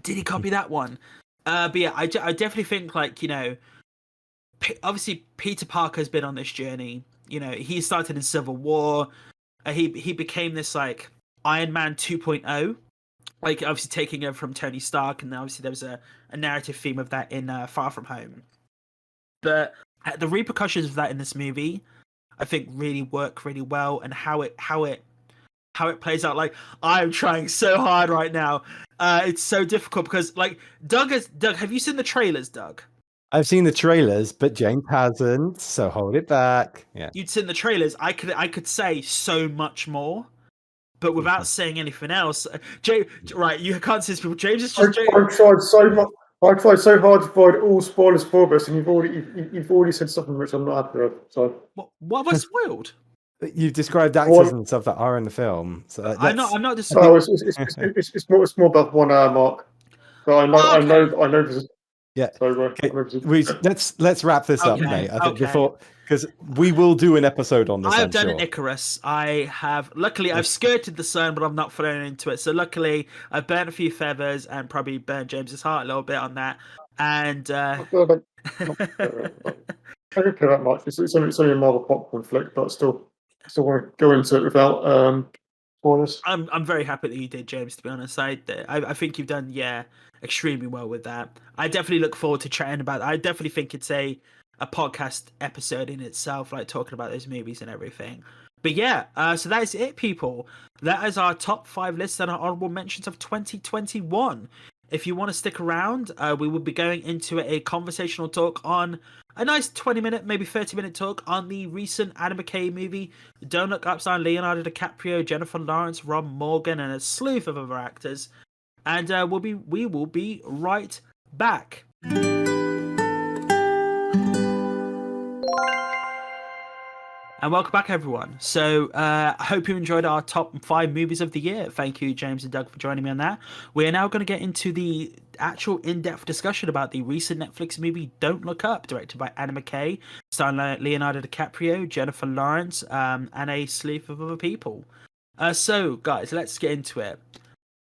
But yeah, I definitely think obviously Peter Parker's been on this journey. He started in Civil War. He became this Iron Man 2.0. Obviously taking over from Tony Stark, and obviously there was a narrative theme of that in Far From Home. But the repercussions of that in this movie, I think, really work really well, and how it plays out. Like, I'm trying so hard right now. It's so difficult because, like, Doug, have you seen the trailers, Doug? I've seen the trailers, but James hasn't, so hold it back. Yeah. You'd seen the trailers. I could say so much more, but without saying anything else. Right, you can't see this, people. James is just. I've tried so much. I tried so hard to avoid all spoilers for this, and you've already said something which I'm not happy with. So What have I spoiled? You've described actors and stuff that are in the film. So I'm not just. Oh, it's more about 1 hour mark. But I know this is. Yeah. So, okay. Let's wrap this up, mate. I think before, because we will do an episode on this. I've done an Icarus. I have. Luckily, I've skirted the sun, but I'm not thrown into it. So luckily, I've burnt a few feathers and probably burnt James's heart a little bit on that. And I don't care that much. It's only a Marvel popcorn flick, but still want to go into it without spoilers. I'm very happy that you did, James. To be honest, I think you've done extremely well with that. I definitely look forward to chatting about that. I definitely think it's a podcast episode in itself, like talking about those movies and everything. But yeah, so that is it, people. That is our top 5 lists and our honorable mentions of 2021. If you want to stick around, we will be going into a conversational talk on a nice 20-minute, maybe 30-minute talk on the recent Adam McKay movie, Don't Look Up, starring Leonardo DiCaprio, Jennifer Lawrence, Rob Morgan, and a slew of other actors. And we will be right back. And welcome back, everyone. So I hope you enjoyed our top 5 movies of the year. Thank you, James and Doug, for joining me on that. We are now going to get into the actual in-depth discussion about the recent Netflix movie Don't Look Up, directed by Adam McKay, starring Leonardo DiCaprio, Jennifer Lawrence, and a slew of other people. So, guys, let's get into it.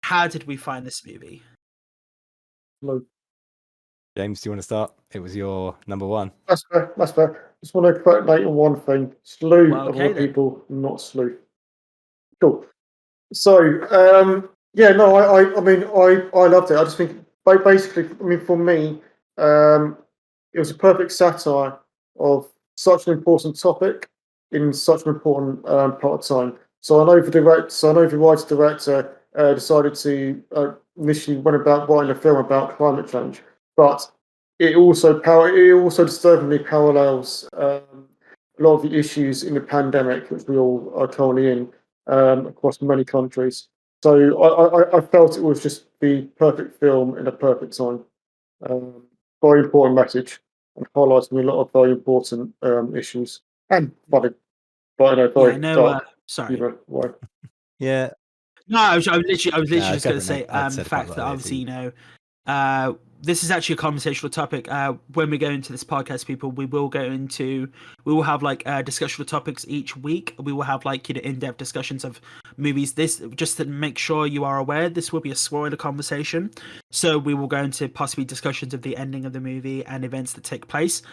How did we find this movie? Hello. James, do you want to start? It was your number 1. That's fair. Just want to clarify on one thing. Slew of other people, not sleuth. Cool. So, I mean, I loved it. I just think, basically, I mean, for me, it was a perfect satire of such an important topic in such an important part of time. So I know the writer-director decided to initially went about writing a film about climate change, but it also disturbingly parallels a lot of the issues in the pandemic, which we all are currently in across many countries. So I felt it was just the perfect film in a perfect time. Very important message and highlighting a lot of very important issues and funny. But I know, sorry. Yeah. No, I was literally just going to say the fact that obviously, this is actually a conversational topic. When we go into this podcast, people, we will have like discussional topics each week. We will have like in-depth discussions of movies. This, just to make sure you are aware, this will be a spoiler conversation. So we will go into possibly discussions of the ending of the movie and events that take place.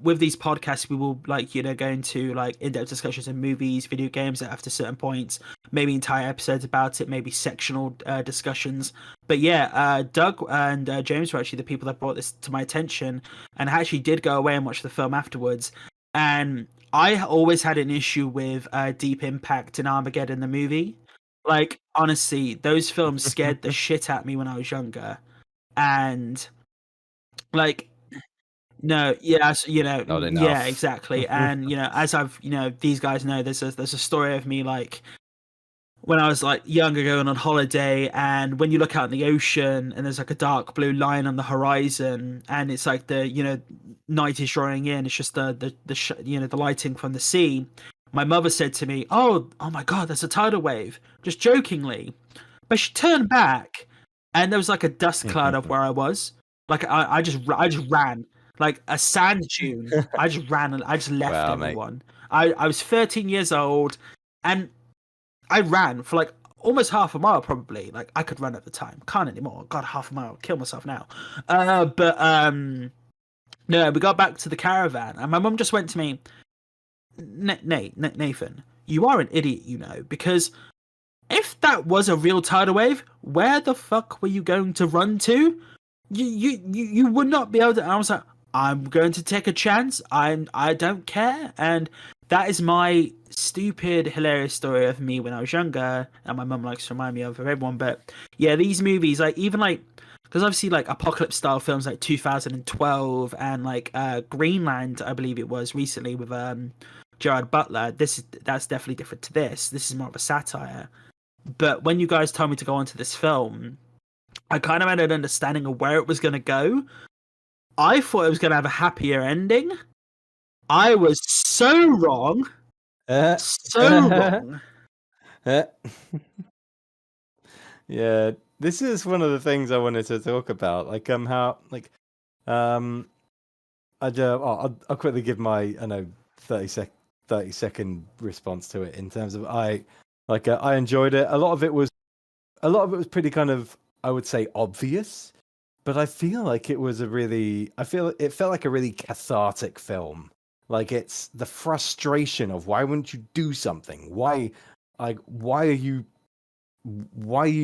With these podcasts, we will go into like in-depth discussions of movies, video games after certain points, maybe entire episodes about it, maybe sectional discussions. But yeah, Doug and James were actually the people that brought this to my attention, and I actually did go away and watch the film afterwards. And I always had an issue with Deep Impact and Armageddon, the movie. Like, honestly, those films scared the shit out of me when I was younger. And like, no, yeah, not enough. Yeah, exactly. And as I've, these guys know, there's a story of me like when I was like younger, going on holiday, and when you look out in the ocean and there's like a dark blue line on the horizon, and it's like the night is drawing in. It's just the lighting from the sea. My mother said to me, "Oh my God, that's a tidal wave," just jokingly, but she turned back, and there was like a dust cloud of where I was. Like I just ran. Like a sand dune. I just ran and I just left everyone. I was 13 years old and I ran for like almost half a mile probably. Like I could run at the time. Can't anymore. God, half a mile. I'll kill myself now. No, we got back to the caravan and my mum just went to me, Nathan, you are an idiot, because if that was a real tidal wave, where the fuck were you going to run to? You would not be able to. And I was like, I'm going to take a chance. I don't care, and that is my stupid, hilarious story of me when I was younger, and my mum likes to remind me of everyone. But yeah, these movies, like even like because obviously like apocalypse style films like 2012 and like Greenland, I believe it was recently with Gerard Butler. That's definitely different to this. This is more of a satire. But when you guys told me to go onto this film, I kind of had an understanding of where it was going to go. I thought it was going to have a happier ending. I was so wrong. So wrong. Yeah, this is one of the things I wanted to talk about. Like how like I'll quickly give my 30-second response to it in terms of I enjoyed it. A lot of it was pretty kind of, I would say, obvious, but I feel like it was it felt like a really cathartic film. Like it's the frustration of why wouldn't you do something? Why are you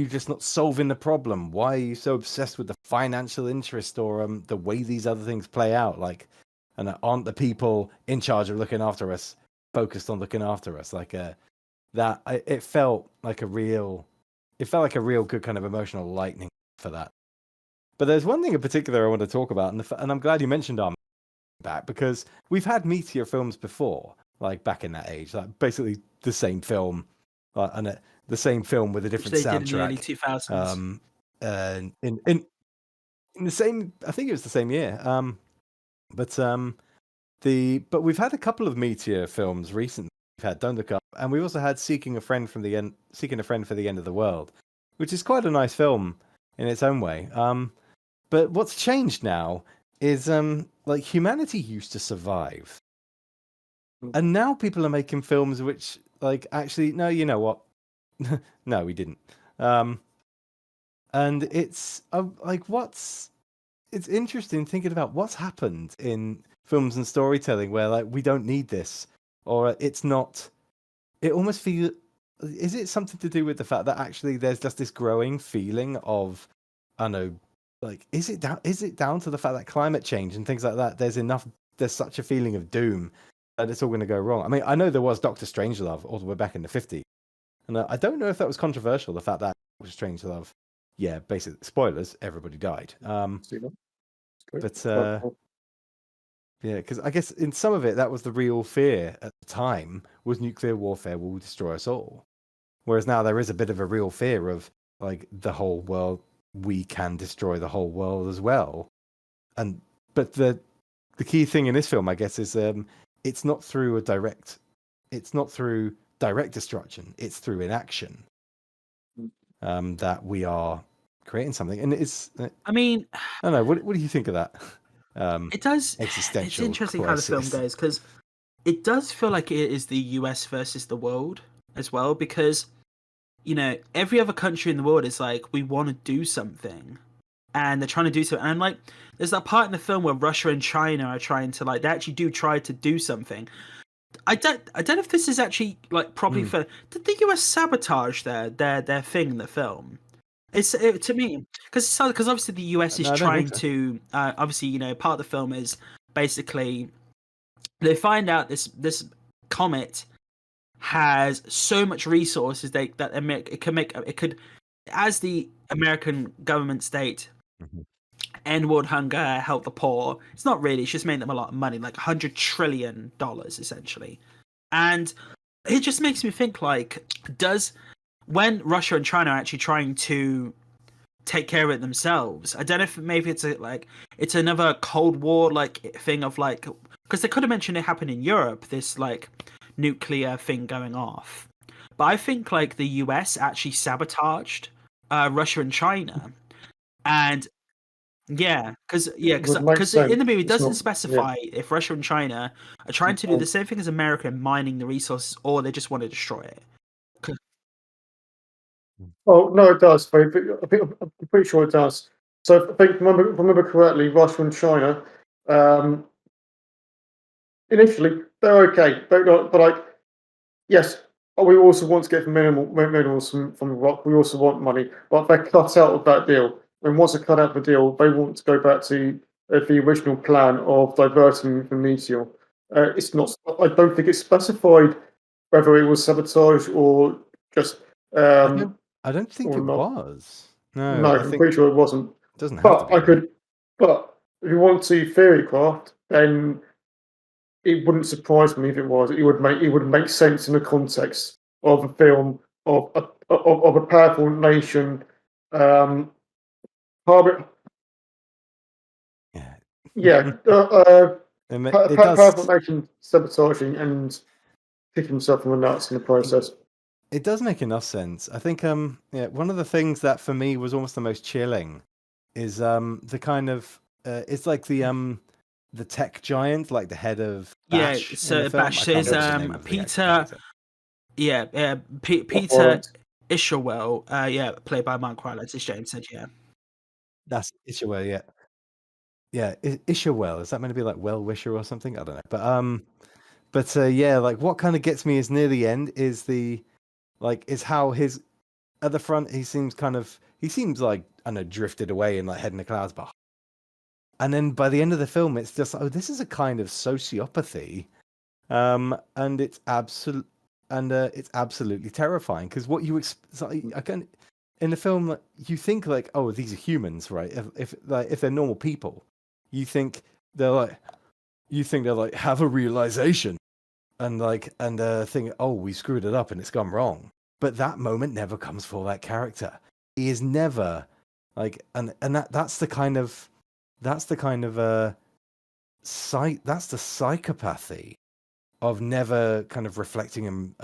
just not solving the problem? Why are you so obsessed with the financial interest or the way these other things play out? Like, and aren't the people in charge of looking after us focused on looking after us? Like it felt like a real good kind of emotional lightning for that. But there's one thing in particular I want to talk about, and I'm glad you mentioned back, because we've had meteor films before, like back in that age, like basically the same film, the same film with a different Which they soundtrack. did in the early 2000s. In the same, I think it was the same year. But we've had a couple of meteor films recently. We've had Don't Look Up, and we also had Seeking a Friend for the End of the World, which is quite a nice film in its own way. But what's changed now is like humanity used to survive, and now people are making films which, like, actually, no, you know what? No, we didn't. And it's it's interesting thinking about what's happened in films and storytelling where, like, we don't need this, or it's not. It almost feels. Is it something to do with the fact that actually there's just this growing feeling of, I don't know, like, is it down to the fact that climate change and things like that? There's such a feeling of doom that it's all going to go wrong. I mean, I know there was Dr. Strangelove all the way back in the 50s. And I don't know if that was controversial, the fact that Dr. Strangelove, yeah, basically, spoilers, everybody died. But yeah, because I guess in some of it, that was the real fear at the time, was nuclear warfare will destroy us all. Whereas now there is a bit of a real fear of, like, the whole world, we can destroy the whole world as well. But the key thing in this film, I guess, is it's not through direct destruction, it's through inaction that we are creating something. And it's, I mean, I don't know, what do you think of that? It does. Existential It's interesting crisis. how the film goes, because it does feel like it is the US versus the world as well, because, you know, every other country in the world is like, we want to do something, and they're trying to do something. And like, there's that part in the film where Russia and China are trying to, like, they actually do try to do something. I don't know if this is actually, like, probably for, did the US sabotage their thing in the film? To me, because obviously the US is trying to obviously, you know, part of the film is basically they find out this comet has so much resources it could, as the American government state, end world hunger, help the poor. It's not really, it's just made them a lot of money, like $100 trillion essentially. And it just makes me think, like, when Russia and China are actually trying to take care of it themselves, I don't know if maybe it's another Cold War like thing of, like, because they could have mentioned it happened in Europe, this like nuclear thing going off. But I think, like, the US actually sabotaged Russia and China, and because in the movie it doesn't specify if Russia and China are trying to do the same thing as America, mining the resources, or they just want to destroy it. Oh no, it does. I think I'm pretty sure it does. So I think, if I remember correctly, Russia and China, initially they're okay, but like, yes, we also want to get minerals from the rock. We also want money, but they're cut out of that deal. And once they're cut out of the deal, they want to go back to the original plan of diverting the meteor. It's not. I don't think it's specified whether it was sabotage or just I don't think or it not. was. No, No, I I'm think pretty sure it wasn't. it doesn't have to But be, I right? could. But if you want to theory craft, then it wouldn't surprise me if it was. It would make sense in the context of a film of a powerful nation. Harbour, Yeah. yeah, It does. powerful nation sabotaging and kicking himself in the nuts in the process. It does make enough sense. I think yeah, one of the things that for me was almost the most chilling is the kind of it's like the tech giant, like the head of Yeah, Bash in so the film. Bash I can't says remember the name of the Peter. character. Yeah, Peter Warrant. Isherwell. Yeah, played by Mark Rylance, as James said. Yeah. That's Ishawell, yeah. Yeah, Ishawell. Is that meant to be like well wisher or something? I don't know. But yeah, like what kind of gets me is near the end is is how his at the front he seems like I don't know drifted away and like head in the clouds, but and then by the end of the film it's just this is a kind of sociopathy, and it's absolutely terrifying because what you I can in the film you think like these are humans, right? If they're normal people, you think they're like have a realization and think we screwed it up and it's gone wrong, but that moment never comes for that character. He is never that's the kind of that's the psychopathy of never kind of reflecting and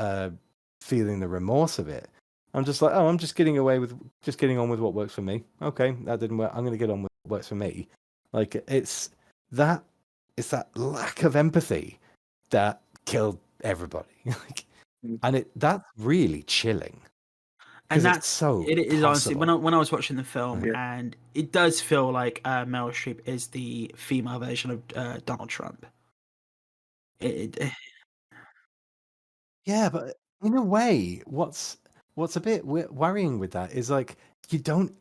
feeling the remorse of it. I'm just like I'm just getting on with what works for me. Okay, that didn't work, I'm going to get on with what works for me. Like it's that lack of empathy that killed everybody. And that's really chilling. And It's so it is honestly possible. when I was watching the film, Yeah. and it does feel like Meryl Streep is the female version of Donald Trump. Yeah, but in a way, what's a bit worrying with that is like you don't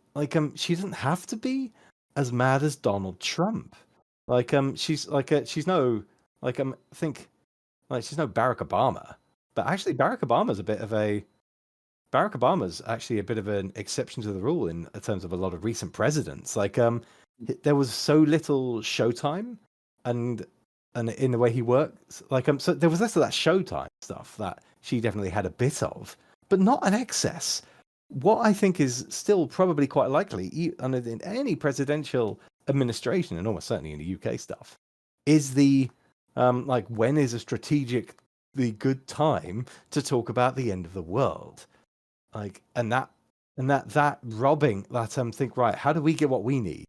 she doesn't have to be as mad as Donald Trump. Like she's she's no think like she's no Barack Obama, but actually Barack Obama's actually a bit of an exception to the rule in terms of a lot of recent presidents. Like there was so little showtime and in the way he works, so there was less of that showtime stuff that she definitely had a bit of, but not an excess. What I think is still probably quite likely in any presidential administration, and almost certainly in the UK stuff, is the when is a strategically good time to talk about the end of the world, that robbing that think right, how do we get what we need?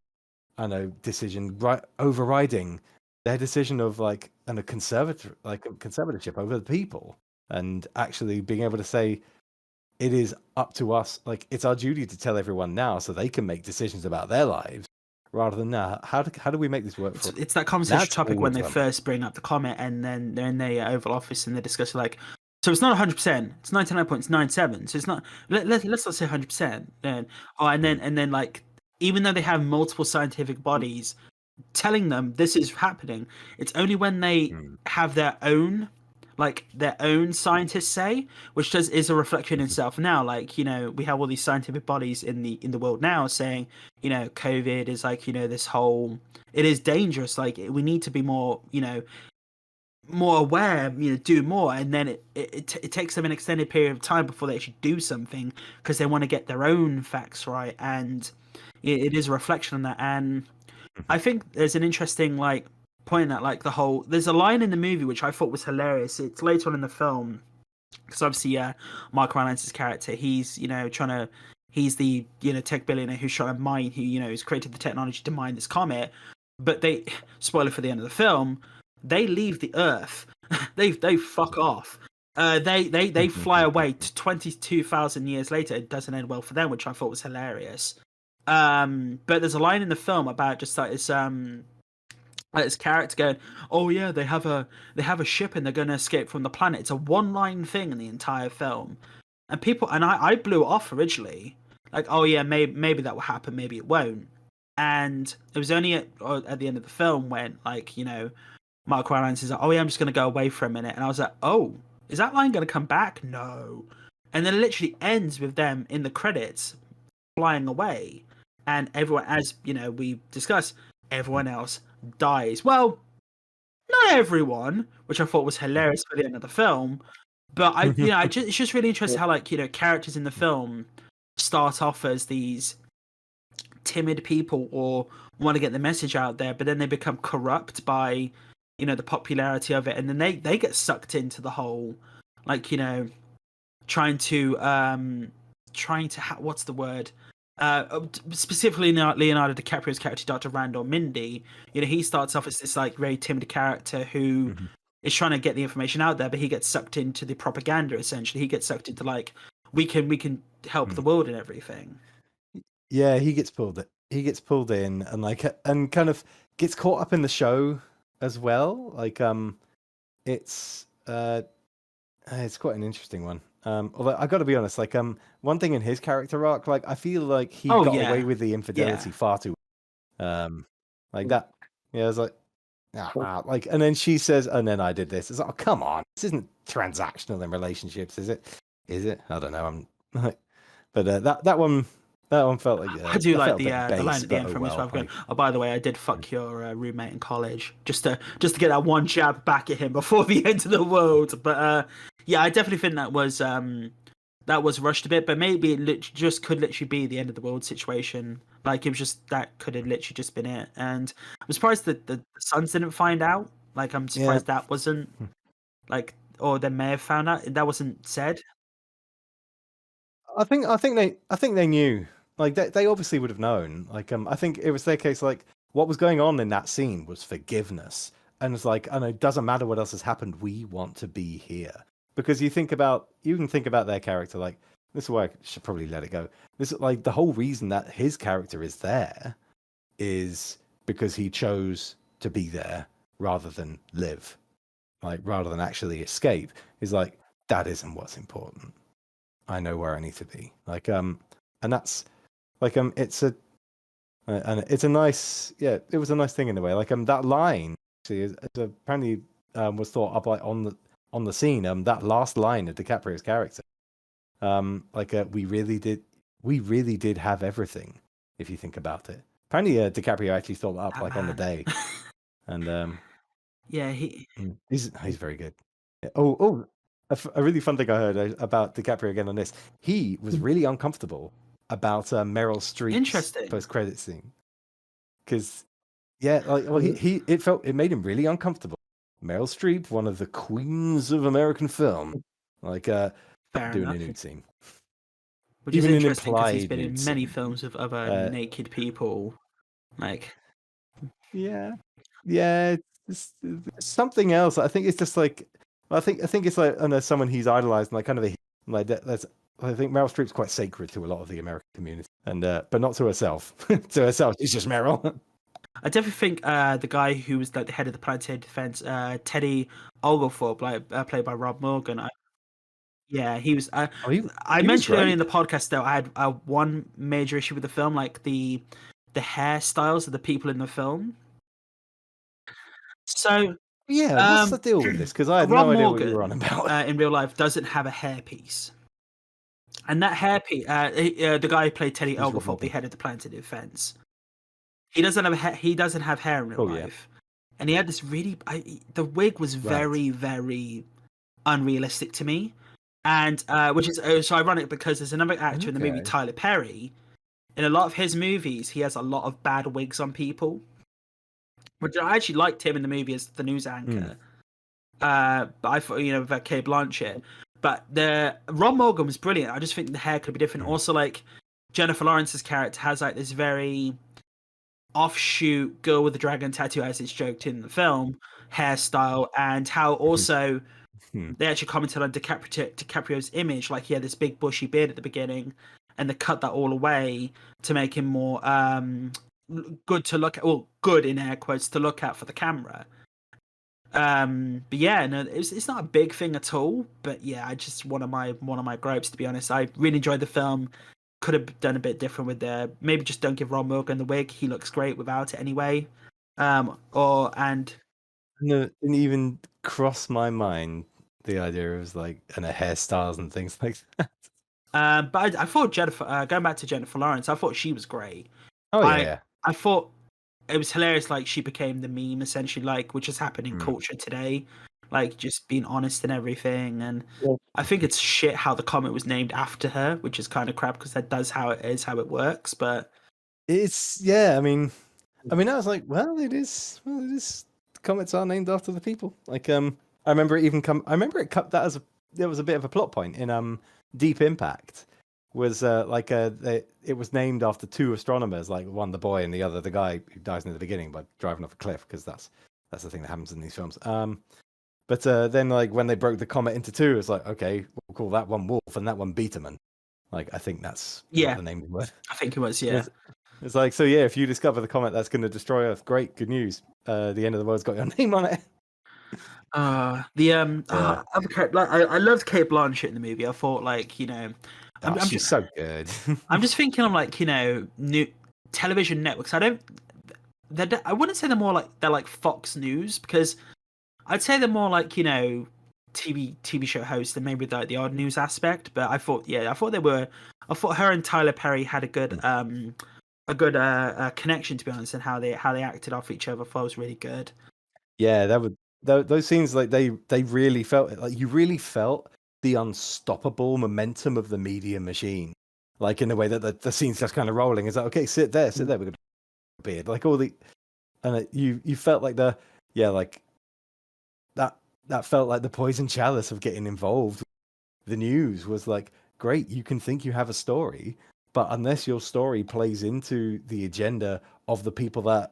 I know decision right overriding their decision of a conservatorship over the people, and actually being able to say it is up to us, it's our duty to tell everyone now so they can make decisions about their lives rather than now. How do we make this work? It's that conversation topic when they first bring up the comet, and then they're in the Oval Office and they discuss so it's not 100%. It's 99.97. So it's not. Let's not say 100%. And then even though they have multiple scientific bodies telling them this is happening, it's only when they have their own scientists say, which is a reflection in itself. Now, we have all these scientific bodies in the world now saying, COVID is this whole, it is dangerous. We need to be more, more aware, do more, and then it takes them an extended period of time before they actually do something because they want to get their own facts right, and it is a reflection on that. And I think there's an interesting point that the whole, there's a line in the movie which I thought was hilarious. It's later on in the film because obviously Mark Rylance's character, he's he's the tech billionaire who's trying to mine, who's created the technology to mine this comet, but they, spoiler for the end of the film, they leave the Earth. they fuck off. They fly away to 22,000 years later. It doesn't end well for them, which I thought was hilarious. But there's a line in the film about just this character going, "Oh yeah, they have a ship and they're going to escape from the planet." It's a one-line thing in the entire film, and I blew it off originally, oh yeah, maybe that will happen, maybe it won't. And it was only at the end of the film when, like, you know, Mark Rylance is like, oh yeah, I'm just gonna go away for a minute, and I was like, oh, is that line gonna come back? No. And then it literally ends with them in the credits flying away, and everyone, as you know, we discussed, everyone else dies. Well, not everyone, which I thought was hilarious for the end of the film, but it's just really interesting how, like, you know, characters in the film start off as these timid people or want to get the message out there, but then they become corrupt by, you know, the popularity of it, and then they get sucked into the whole, like, you know, trying to what's the word, specifically Leonardo DiCaprio's character, Dr. Randall Mindy. You know, he starts off as this like very timid character who is trying to get the information out there, but he gets sucked into the propaganda. Essentially, he gets sucked into like, we can help the world and everything. Yeah, he gets pulled in, and like, and kind of gets caught up in the show as well. Like, it's quite an interesting one. Although I got to be honest, like, one thing in his character arc, like, I feel like he got away with the infidelity far too, like that. Yeah, I was like, like, and then she says, and then I did this. It's like, oh, come on, this isn't transactional in relationships, is it? Is it? I don't know. I'm like, but that one felt like I do like the line at the end from his wife going, "Oh, by the way, I did fuck your roommate in college," just to get that one jab back at him before the end of the world. But yeah, I definitely think that was rushed a bit, but maybe it just could literally be the end of the world situation. Like, it was just, that could have literally just been it. And I'm surprised that the sons didn't find out. Like, I'm surprised that wasn't like, or they may have found out. That wasn't said. I think they knew. Like, they obviously would have known. Like, I think it was their case. Like, what was going on in that scene was forgiveness, and it's like, and it doesn't matter what else has happened. We want to be here, because you can think about their character. Like, this is why I should probably let it go. This is like the whole reason that his character is there is because he chose to be there rather than live, like, rather than actually escape. Is like, that isn't what's important. I know where I need to be. Like, and that's like, it's a nice, it was a nice thing in a way. Like, that line actually is apparently was thought up, like, on the scene. That last line of DiCaprio's character, like, we really did have everything, if you think about it. Apparently, DiCaprio actually thought that up, like, on the day, and yeah, he's very good. Yeah. Oh. A really fun thing I heard about DiCaprio again on this. He was really uncomfortable about Meryl Streep's post-credit scene, because like, well, it made him really uncomfortable. Meryl Streep, one of the queens of American film, like, doing a nude scene, which is interesting because he's been in many films of other naked people. Like, it's something else. I think it's just like, I think it's like, I know, someone he's idolized, and like, kind of like that's. I think Meryl Streep's quite sacred to a lot of the American community, and but not to herself. To herself, it's just Meryl. I definitely think the guy who was like the head of the Planetary Defense, Teddy Oglethorpe, like played by Rob Morgan. He was. I mentioned earlier in the podcast, though, I had one major issue with the film, like the hairstyles of the people in the film. So. What's the deal with this? Because I had no idea what you were on about. In real life, doesn't have a hairpiece, and that hairpiece, the guy who played Teddy Oglethorpe, the head of the Planetary Defense, he doesn't have hair in real life, and he had this really. The wig was very, very unrealistic to me, and which is so ironic because there's another actor in the movie, Tyler Perry. In a lot of his movies, he has a lot of bad wigs on people. Which I actually liked him in the movie as the news anchor, but I thought, with Kate Blanchett. But the Ron Morgan was brilliant. I just think the hair could be different. Also, like, Jennifer Lawrence's character has like this very offshoot girl with the dragon tattoo, as it's joked in the film, hairstyle, and how also they actually commented on DiCaprio's image. Like, he had this big bushy beard at the beginning, and they cut that all away to make him more good to look at, well, good in air quotes, to look at for the camera. But yeah, no, it's not a big thing at all. But yeah, I just one of my gripes, to be honest. I really enjoyed the film. could have done a bit different with the maybe just don't give Ron Morgan the wig. He looks great without it anyway. Or and No, didn't even cross my mind the idea of like and the hairstyles and things like that. but I thought Jennifer going back to Jennifer Lawrence, I thought she was great. Oh I yeah, I thought it was hilarious. Like she became the meme essentially, like which has happened in culture today. Like just being honest and everything, and Yeah. I think it's shit how the comet was named after her, which is kind of crap because that does how it works. But it's yeah. I mean, I was like, well, it is. Well, it is. Comets are named after the people. Like, I remember it even come. I remember it cut that as a. There was a bit of a plot point in Deep Impact. Was it was named after two astronomers, like one the boy and the other the guy who dies in the beginning by driving off a cliff, because that's the thing that happens in these films. But then like when they broke the comet into two, it's like, okay, we'll call that one Wolf and that one Beetaman. Like I think that's what the name was. I think it was, yeah. It's like, so yeah, if you discover the comet that's going to destroy Earth, great, good news. The end of the world's got your name on it. I loved Kate Blanchett in the movie. I thought like She's so good. I'm just thinking of like new television networks. I wouldn't say they're like Fox News, because I'd say they're more like TV show hosts and maybe the odd news aspect. But I thought her and Tyler Perry had a good connection, to be honest, and how they acted off each other. I thought was really good. Yeah, those scenes, like they really felt it. Like you really felt the unstoppable momentum of the media machine, like in the way that the scene's just kind of rolling. It's like, okay, sit there, we're gonna beard, like all the, and you felt like like that felt like the poison chalice of getting involved. The news was like, great, you can think you have a story, but unless your story plays into the agenda of the people that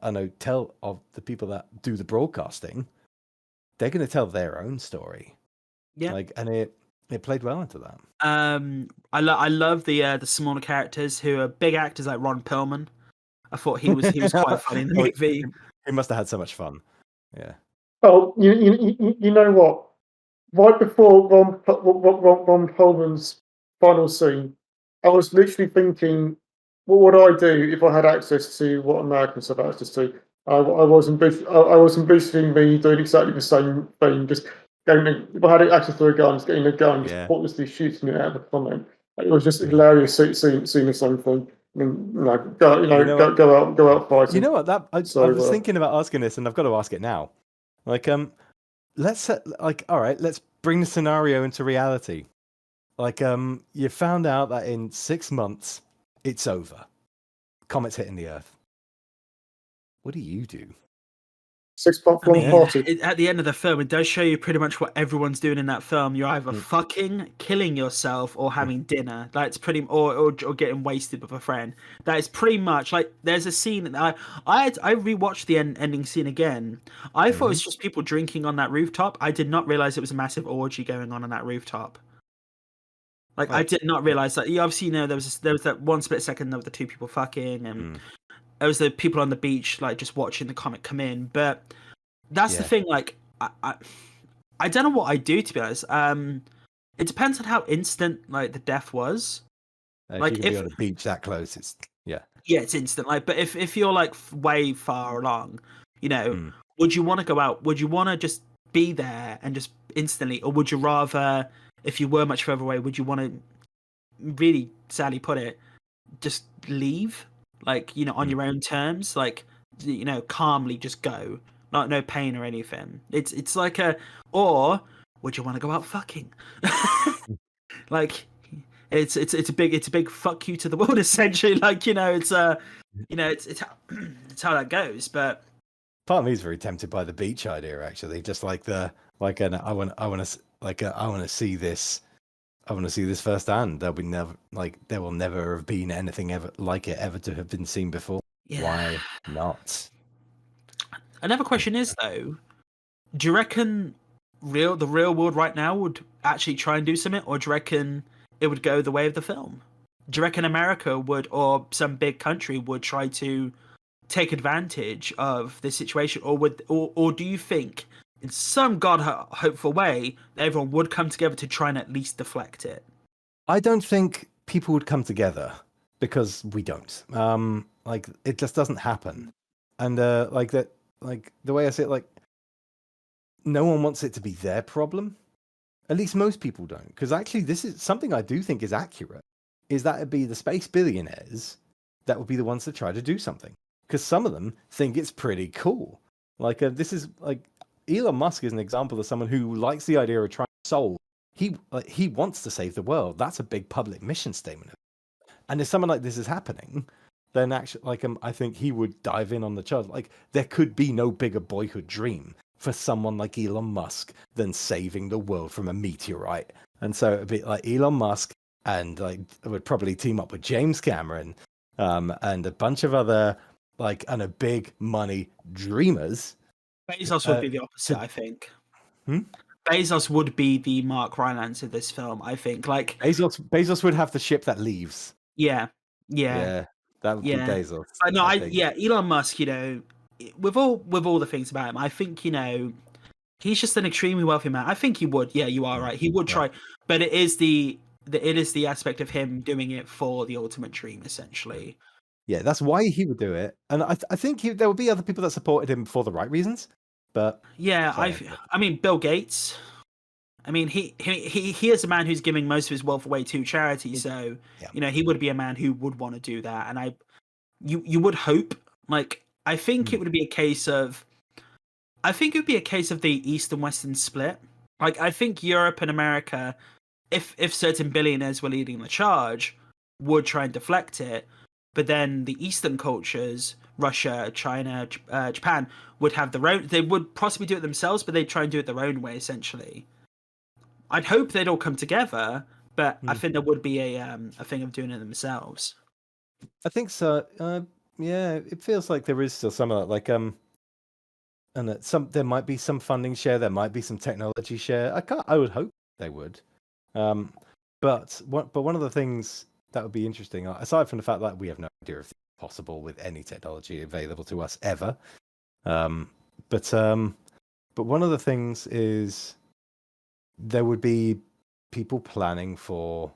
of the people that do the broadcasting, they're going to tell their own story. Yeah, like, and it played well into that. I love the smaller characters who are big actors like Ron Perlman. I thought he was quite funny in the movie. He must have had so much fun. Yeah. Oh, you know what? Right before Ron Perlman's final scene, I was literally thinking, what would I do if I had access to what Americans have access to? I was envisioning me doing exactly the same thing, just going. If I had access to a gun, just getting a gun, just pointlessly shooting it at the comment. It was just hilarious seeing the same thing. I mean, go out fighting. You know what? I was thinking about asking this, and I've got to ask it now. Like, let's all right, let's bring the scenario into reality. Like, you found out that in 6 months it's over. Comet's hitting the Earth. What do you do? 6 month long party. At the end of the film, it does show you pretty much what everyone's doing in that film. You're either fucking killing yourself or having dinner. That's pretty, or getting wasted with a friend. That is pretty much like. There's a scene. I rewatched the ending scene again. I thought it was just people drinking on that rooftop. I did not realize it was a massive orgy going on that rooftop. Like, I did not realize that. You obviously there was that one split second of the two people fucking, and there was the people on the beach like just watching the comet come in. But that's the thing. Like, I don't know what I do, to be honest. It depends on how instant like the death was. Like, if you can be on the beach that close, it's it's instant. Like, but if you're like way far along, would you want to go out? Would you want to just be there and just instantly, or would you rather? If you were much further away, would you want to, really sadly put it, just leave? Like, on your own terms? Like, calmly just go. No pain or anything. It's like or would you want to go out fucking? Like, it's a big fuck you to the world, essentially. Like, it's how that goes. But part of me is very tempted by the beach idea, actually. Just like I want to see this. I want to see this firsthand. There will never have been anything ever like it ever to have been seen before. Yeah. Why not? Another question is, though, do you reckon the real world right now would actually try and do something, or do you reckon it would go the way of the film? Do you reckon America would, or some big country would try to take advantage of this situation, or do you think, in some hopeful way, everyone would come together to try and at least deflect it? I don't think people would come together. because we don't. Like it just doesn't happen, and like that, like the way I see it, like no one wants it to be their problem. At least most people don't, because actually, this is something I do think is accurate. Is that it'd be the space billionaires that would be the ones that try to do something, because some of them think it's pretty cool. Like this is like Elon Musk is an example of someone who likes the idea of trying to solve. He wants to save the world. That's a big public mission statement. And if someone like this is happening, then actually, like I think he would dive in on the charge. Like there could be no bigger boyhood dream for someone like Elon Musk than saving the world from a meteorite. And so it'd be like Elon Musk and like would probably team up with James Cameron, and a bunch of other like and a big money dreamers. Bezos would be the opposite, I think. Bezos would be the Mark Rylance of this film, I think. Like Bezos would have the ship that leaves. Yeah. That would be Bezos. No, Elon Musk, you know, with all the things about him, I think, you know, he's just an extremely wealthy man. I think he would. Yeah, you are right. He would try, but it is the aspect of him doing it for the ultimate dream, essentially. Yeah, that's why he would do it, and I think there would be other people that supported him for the right reasons. But yeah, I mean, Bill Gates. I mean, he is a man who's giving most of his wealth away to charity, so you know he would be a man who would want to do that, and you would hope. Like, I think it would be a case of, the East and Western split. Like, I think Europe and America, if certain billionaires were leading the charge, would try and deflect it, but then the Eastern cultures, Russia, China, Japan, would have their own. They would possibly do it themselves, but they'd try and do it their own way, essentially. I'd hope they'd all come together, but I think there would be a thing of doing it themselves. I think so. Yeah, it feels like there is still some of that, like and there might be some funding share, there might be some technology share. I would hope they would. But one of the things that would be interesting, aside from the fact that we have no idea if it's possible with any technology available to us ever, but one of the things is there would be people planning for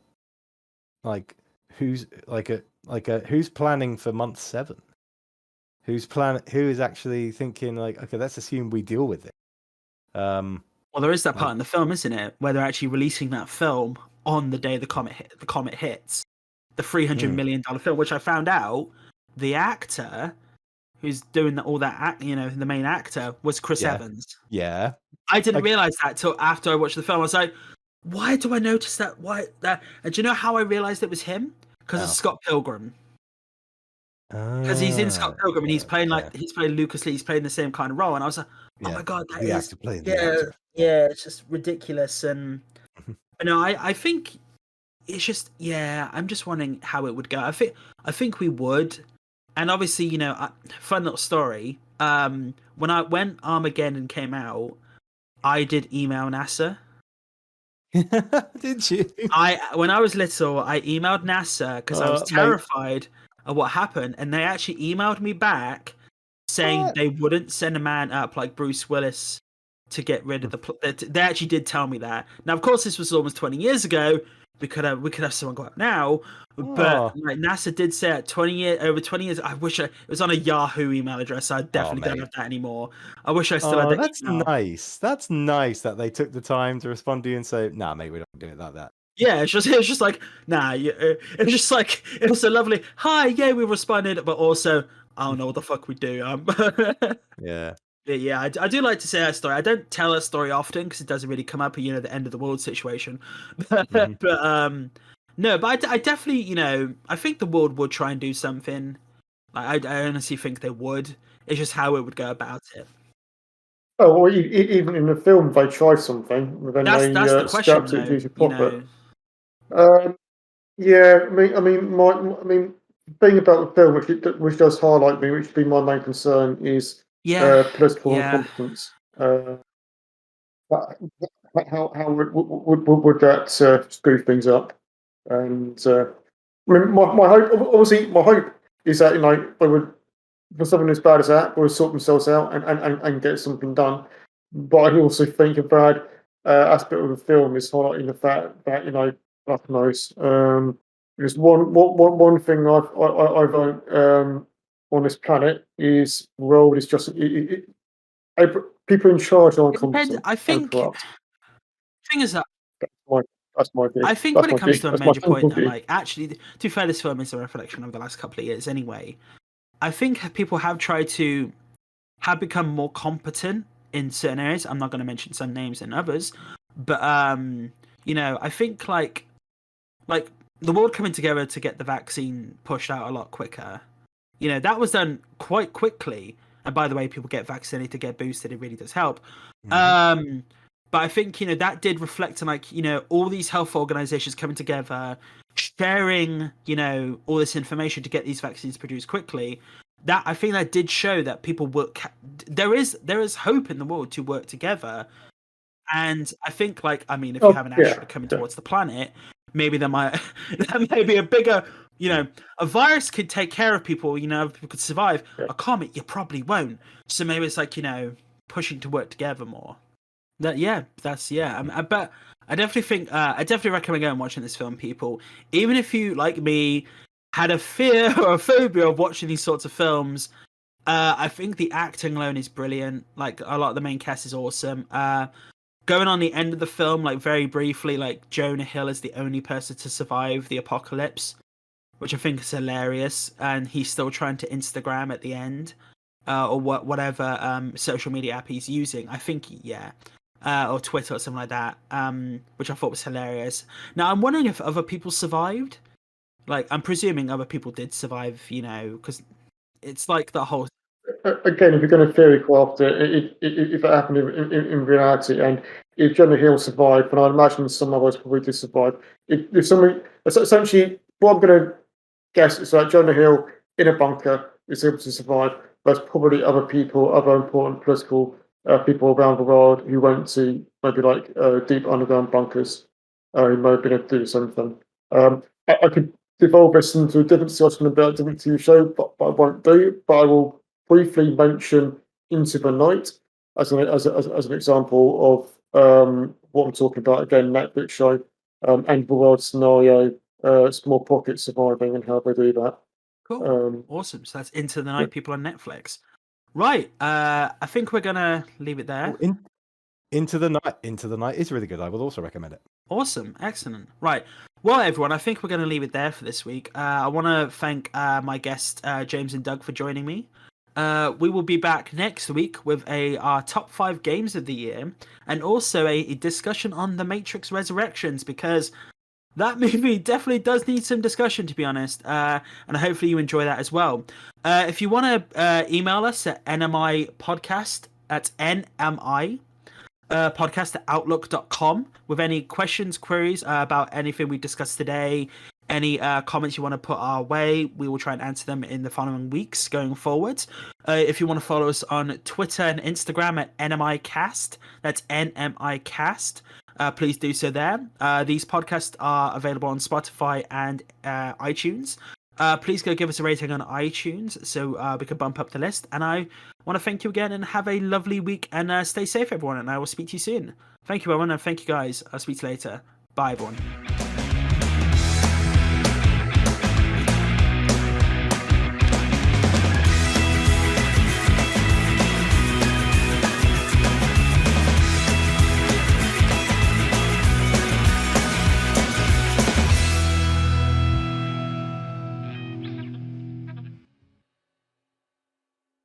who's planning for month 7, who is actually thinking like, okay, let's assume we deal with it. Well, there is that part in the film, isn't it, where they're actually releasing that film on the day the comet hits, the $300 million film, which I found out the actor who's doing all that, you know, the main actor was Chris Evans. Yeah. I didn't realize that till after I watched the film. I was like, why do I notice that? Why that? And do you know how I realized it was him? Because it's Scott Pilgrim. Because he's in Scott Pilgrim and he's playing he's playing Lucas Lee. He's playing the same kind of role, and I was like, oh my god, that is actor playing the actor. Yeah, it's just ridiculous. And you know, I think it's just I'm just wondering how it would go. I think we would, and obviously, you know, fun little story. When Armageddon came out, I did email NASA. Did you? When I was little, I emailed NASA because I was terrified of what happened, and they actually emailed me back saying they wouldn't send a man up like Bruce Willis to get rid of they actually did tell me that. Now, of course, this was almost 20 years ago. We could have someone go up now, but like NASA did say it over 20 years. I wish it was on a Yahoo email address. I definitely don't have that anymore. I wish I still had that. That's nice. That's nice that they took the time to respond to you and say, "Nah, mate, we don't do it like that." Yeah, it was just like, nah. It was just like, it was so lovely. Hi, yeah, we responded, but also, I don't know what the fuck we do. Yeah. Yeah, I do like to say that story. I don't tell that story often because it doesn't really come up, you know, the end of the world situation. But no, but I definitely, you know, I think the world would try and do something. Like, I honestly think they would. It's just how it would go about it. Oh, well, even in the film, they try something, then that's the question, scrapped it though, to profit. you know. Yeah, I mean, the thing about the film, which does highlight me, which would be my main concern, is political incompetence. How would that screw things up? And I mean, my hope is that, you know, they would, for something as bad as that, they would sort themselves out and get something done. But I also think a bad aspect of the film is highlighting the fact that, you know, God knows, Because one thing I've learned on this planet is the world is just people in charge are It depends. incompetent I and think corrupt. thing is that That's my view. I think That's when it my comes view. to a That's my major simple point, and view. like actually, to be fair, this film is a reflection of the last couple of years anyway. I think people have tried to have become more competent in certain areas. I'm not going to mention some names and others, but I think like the world coming together to get the vaccine pushed out a lot quicker. That was done quite quickly. And by the way, people get vaccinated to get boosted. It really does help. But I think that did reflect on all these health organizations coming together, sharing all this information to get these vaccines produced quickly. That I think that did show that people work. There is hope in the world to work together. And I think, if you Oh have an yeah, asteroid coming yeah, towards the planet, maybe there may be a bigger, a virus could take care of people, people could survive. yeah. A comet, you probably won't. So maybe it's pushing to work together more. But I definitely think, I definitely recommend going and watching this film, people. Even if you, like me, had a fear or a phobia of watching these sorts of films, I think the acting alone is brilliant. Like, a lot of the main cast is awesome. Going on the end of the film, very briefly, Jonah Hill is the only person to survive the apocalypse, which I think is hilarious, and he's still trying to Instagram at the end, or whatever social media app he's using. I think, or Twitter or something like that, which I thought was hilarious. Now, I'm wondering if other people survived. I'm presuming other people did survive, because it's the whole. Again, if you're going to theory craft it, if it happened in reality, and if Jonah Hill survived, and I imagine some of us probably did survive, if somebody essentially, what I'm going to guess is that Jonah Hill in a bunker is able to survive. There's probably other people, other important political people around the world who went to maybe deep underground bunkers. Who may have been able to do something. I could devolve this into a different discussion about a different TV show, but I won't do. But I will briefly mention Into the Night as an example of what I'm talking about. Again, Netflix show, end of the world scenario, small pocket surviving and how they do that. Cool. Awesome. So that's Into the Night, people on Netflix. Right. I think we're gonna leave it there. Into the Night is really good. I will also recommend it. Awesome. Excellent. Right. Well, everyone, I think we're going to leave it there for this week. I want to thank my guests, James and Doug, for joining me. We will be back next week with our top 5 games of the year, and also a discussion on The Matrix Resurrections, because that movie definitely does need some discussion, to be honest, and hopefully you enjoy that as well. If you want to email us at nmipodcast, that's NMI, podcast at outlook.com, with any questions, queries about anything we discussed today, any comments you want to put our way, we will try and answer them in the following weeks going forward. If you want to follow us on Twitter and Instagram at NMIcast, that's NMIcast, please do so there. These podcasts are available on Spotify and iTunes. Please go give us a rating on iTunes so we can bump up the list. And I want to thank you again and have a lovely week, and stay safe, everyone. And I will speak to you soon. Thank you, everyone, and thank you, guys. I'll speak to you later. Bye, everyone.